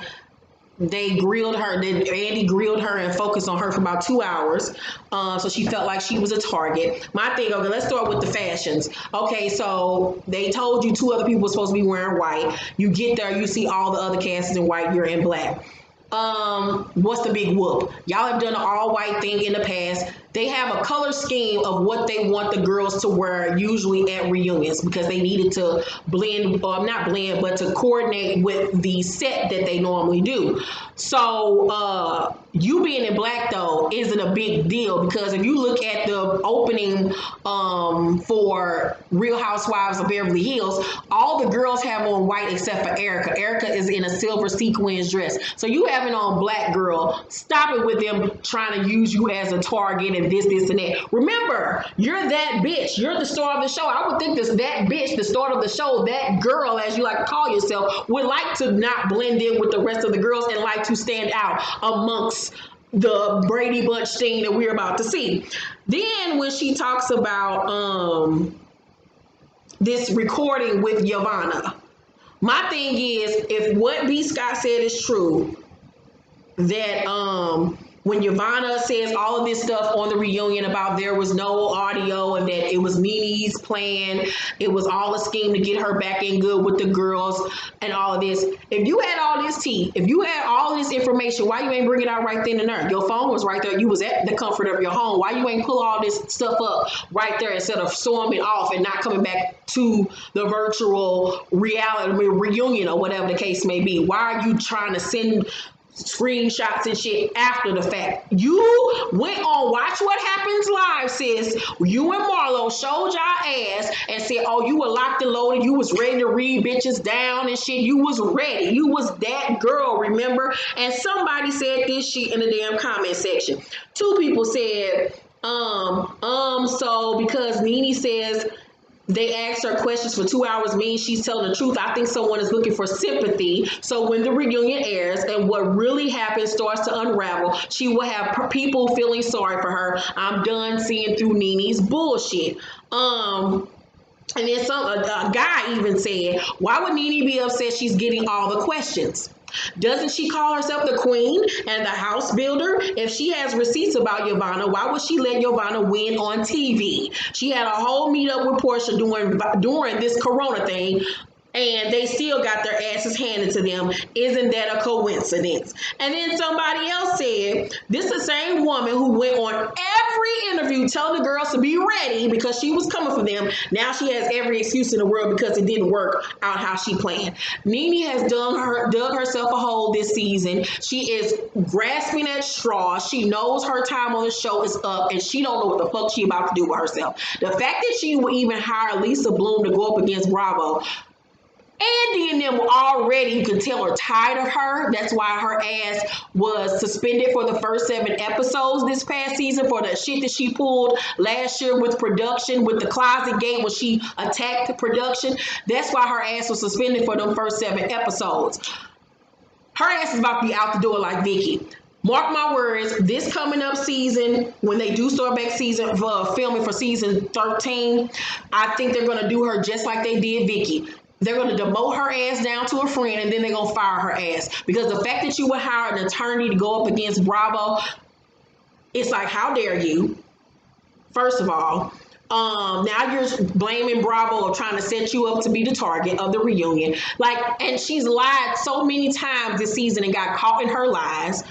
they grilled her, that Andy grilled her and focused on her for about 2 hours. So she felt like she was a target. My thing, okay, let's start with the fashions. Okay, so they told you 2 other people were supposed to be wearing white. You get there, you see all the other casts in white, you're in black. What's the big whoop? Y'all have done an all white thing in the past. They have a color scheme of what they want the girls to wear usually at reunions because they needed to blend, or not blend, but to coordinate with the set that they normally do. So you being in black though isn't a big deal because if you look at the opening for Real Housewives of Beverly Hills, all the girls have on white except for Erica. Erica is in a silver sequins dress. So you having on black, girl, stop it with them trying to use you as a target and this, and that. Remember, you're that bitch. You're the star of the show. I would think that bitch, the star of the show, that girl, as you like to call yourself, would like to not blend in with the rest of the girls and like to stand out amongst the Brady Bunch scene that we're about to see. Then when she talks about this recording with Yavanna, my thing is, if what B. Scott said is true, that when Yavanna says all of this stuff on the reunion about there was no audio and that it was Nene's plan, it was all a scheme to get her back in good with the girls and all of this. If you had all this tea, if you had all this information, why you ain't bring it out right then and there? Your phone was right there. You was at the comfort of your home. Why you ain't pull all this stuff up right there instead of storming off and not coming back to the virtual reality reunion or whatever the case may be? Why are you trying to send screenshots and shit after the fact? You went on Watch What Happens Live, sis. You and Marlo showed y'all ass and said, oh, you were locked and loaded. You was ready to read bitches down and shit. You was ready. You was that girl, remember? And somebody said this shit in the damn comment section. 2 people said, so because Nene says they asked her questions for 2 hours means she's telling the truth. I think someone is looking for sympathy. So when the reunion airs and what really happened starts to unravel, she will have people feeling sorry for her. I'm done seeing through Nene's bullshit. And then a guy even said, why would Nene be upset she's getting all the questions? Doesn't she call herself the queen and the house builder? If she has receipts about Yavanna, why would she let Yavanna win on TV? She had a whole meetup with Portia during this corona thing, and they still got their asses handed to them. Isn't that a coincidence? And then somebody else said, this is the same woman who went on every interview telling the girls to be ready because she was coming for them. Now she has every excuse in the world because it didn't work out how she planned. Nene has dug herself a hole this season. She is grasping at straws. She knows her time on the show is up, and she don't know what the fuck she about to do with herself. The fact that she would even hire Lisa Bloom to go up against Bravo, Andy and them already, you can tell, are tired of her. That's why her ass was suspended for the first 7 episodes this past season for the shit that she pulled last year with production, with the closet gate when she attacked the production. That's why her ass was suspended for them first 7 episodes. Her ass is about to be out the door like Vicky. Mark my words, this coming up season, when they do start back season filming for season 13, I think they're going to do her just like they did Vicky. they're going to demote her ass down to a friend, and then they're going to fire her ass. Because the fact that you would hire an attorney to go up against Bravo, it's like, how dare you? First of all, now you're blaming Bravo or trying to set you up to be the target of the reunion. Like, and she's lied so many times this season and got caught in her lies.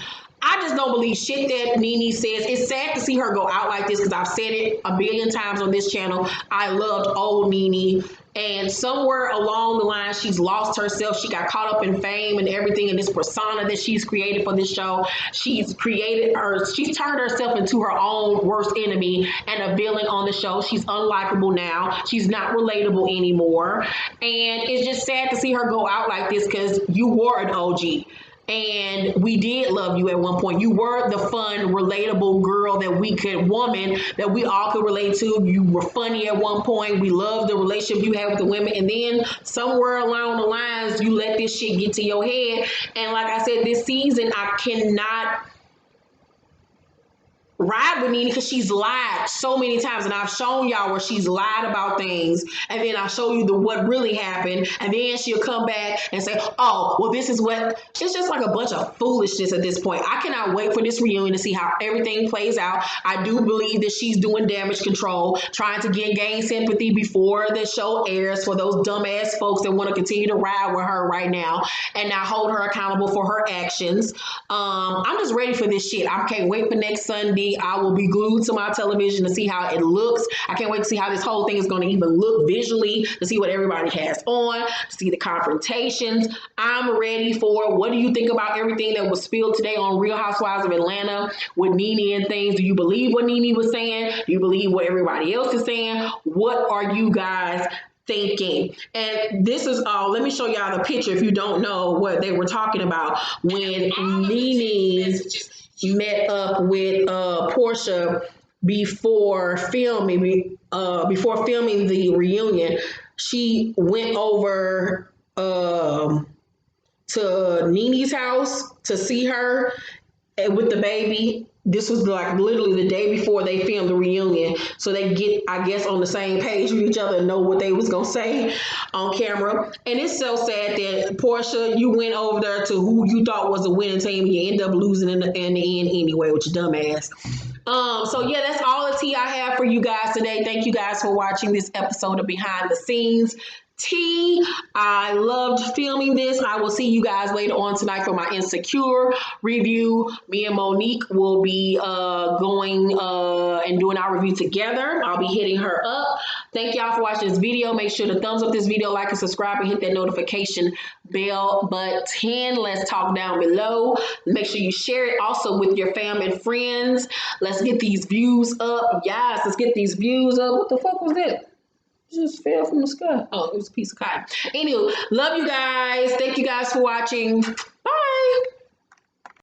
I just don't believe shit that Nene says. It's sad to see her go out like this because I've said it a billion times on this channel. I loved old Nene. And somewhere along the line, she's lost herself. She got caught up in fame and everything and this persona that she's created for this show. She's turned herself into her own worst enemy and a villain on the show. She's unlikable now. She's not relatable anymore. And it's just sad to see her go out like this because you were an OG. And we did love you at one point. You were the fun, relatable girl woman that we all could relate to. You were funny at one point. We loved the relationship you had with the women. And then somewhere along the lines, you let this shit get to your head. And like I said, this season, I cannot ride with Nene because she's lied so many times, and I've shown y'all where she's lied about things, and then I'll show you what really happened, and then she'll come back and say, oh, well, this is what. It's just like a bunch of foolishness at this point. I cannot wait for this reunion to see how everything plays out. I do believe that she's doing damage control, trying to gain sympathy before the show airs for those dumbass folks that want to continue to ride with her right now and not hold her accountable for her actions. I'm just ready for this shit. I can't wait for next Sunday. I will be glued to my television to see how it looks. I can't wait to see how this whole thing is going to even look visually, to see what everybody has on, to see the confrontations. I'm ready for it. What do you think about everything that was spilled today on Real Housewives of Atlanta with Nene and things? Do you believe what Nene was saying? Do you believe what everybody else is saying? What are you guys thinking? And this is let me show y'all the picture if you don't know what they were talking about when Nene met up with Portia before filming the reunion. She went over to Nene's house to see her with the baby. This was like literally the day before they filmed the reunion, so they get, I guess, on the same page with each other and know what they was gonna say on camera. And it's so sad that Portia, you went over there to who you thought was a winning team, and you end up losing in the end anyway, with your dumb ass. So yeah, that's all the tea I have for you guys today. Thank you guys for watching this episode of Behind the Scenes tea. I loved filming this. I will see you guys later on tonight for my Insecure review. Me and Monique will be going and doing our review together. I'll be hitting her up. Thank y'all for watching this video. Make sure to thumbs up this video, like and subscribe, and hit that notification bell button. Let's talk down below. Make sure you share it also with your fam and friends. Let's get these views up. Yes, let's get these views up. What the fuck was that? Just fell from the sky. Oh, it was a piece of cotton. Anyway, love you guys. Thank you guys for watching.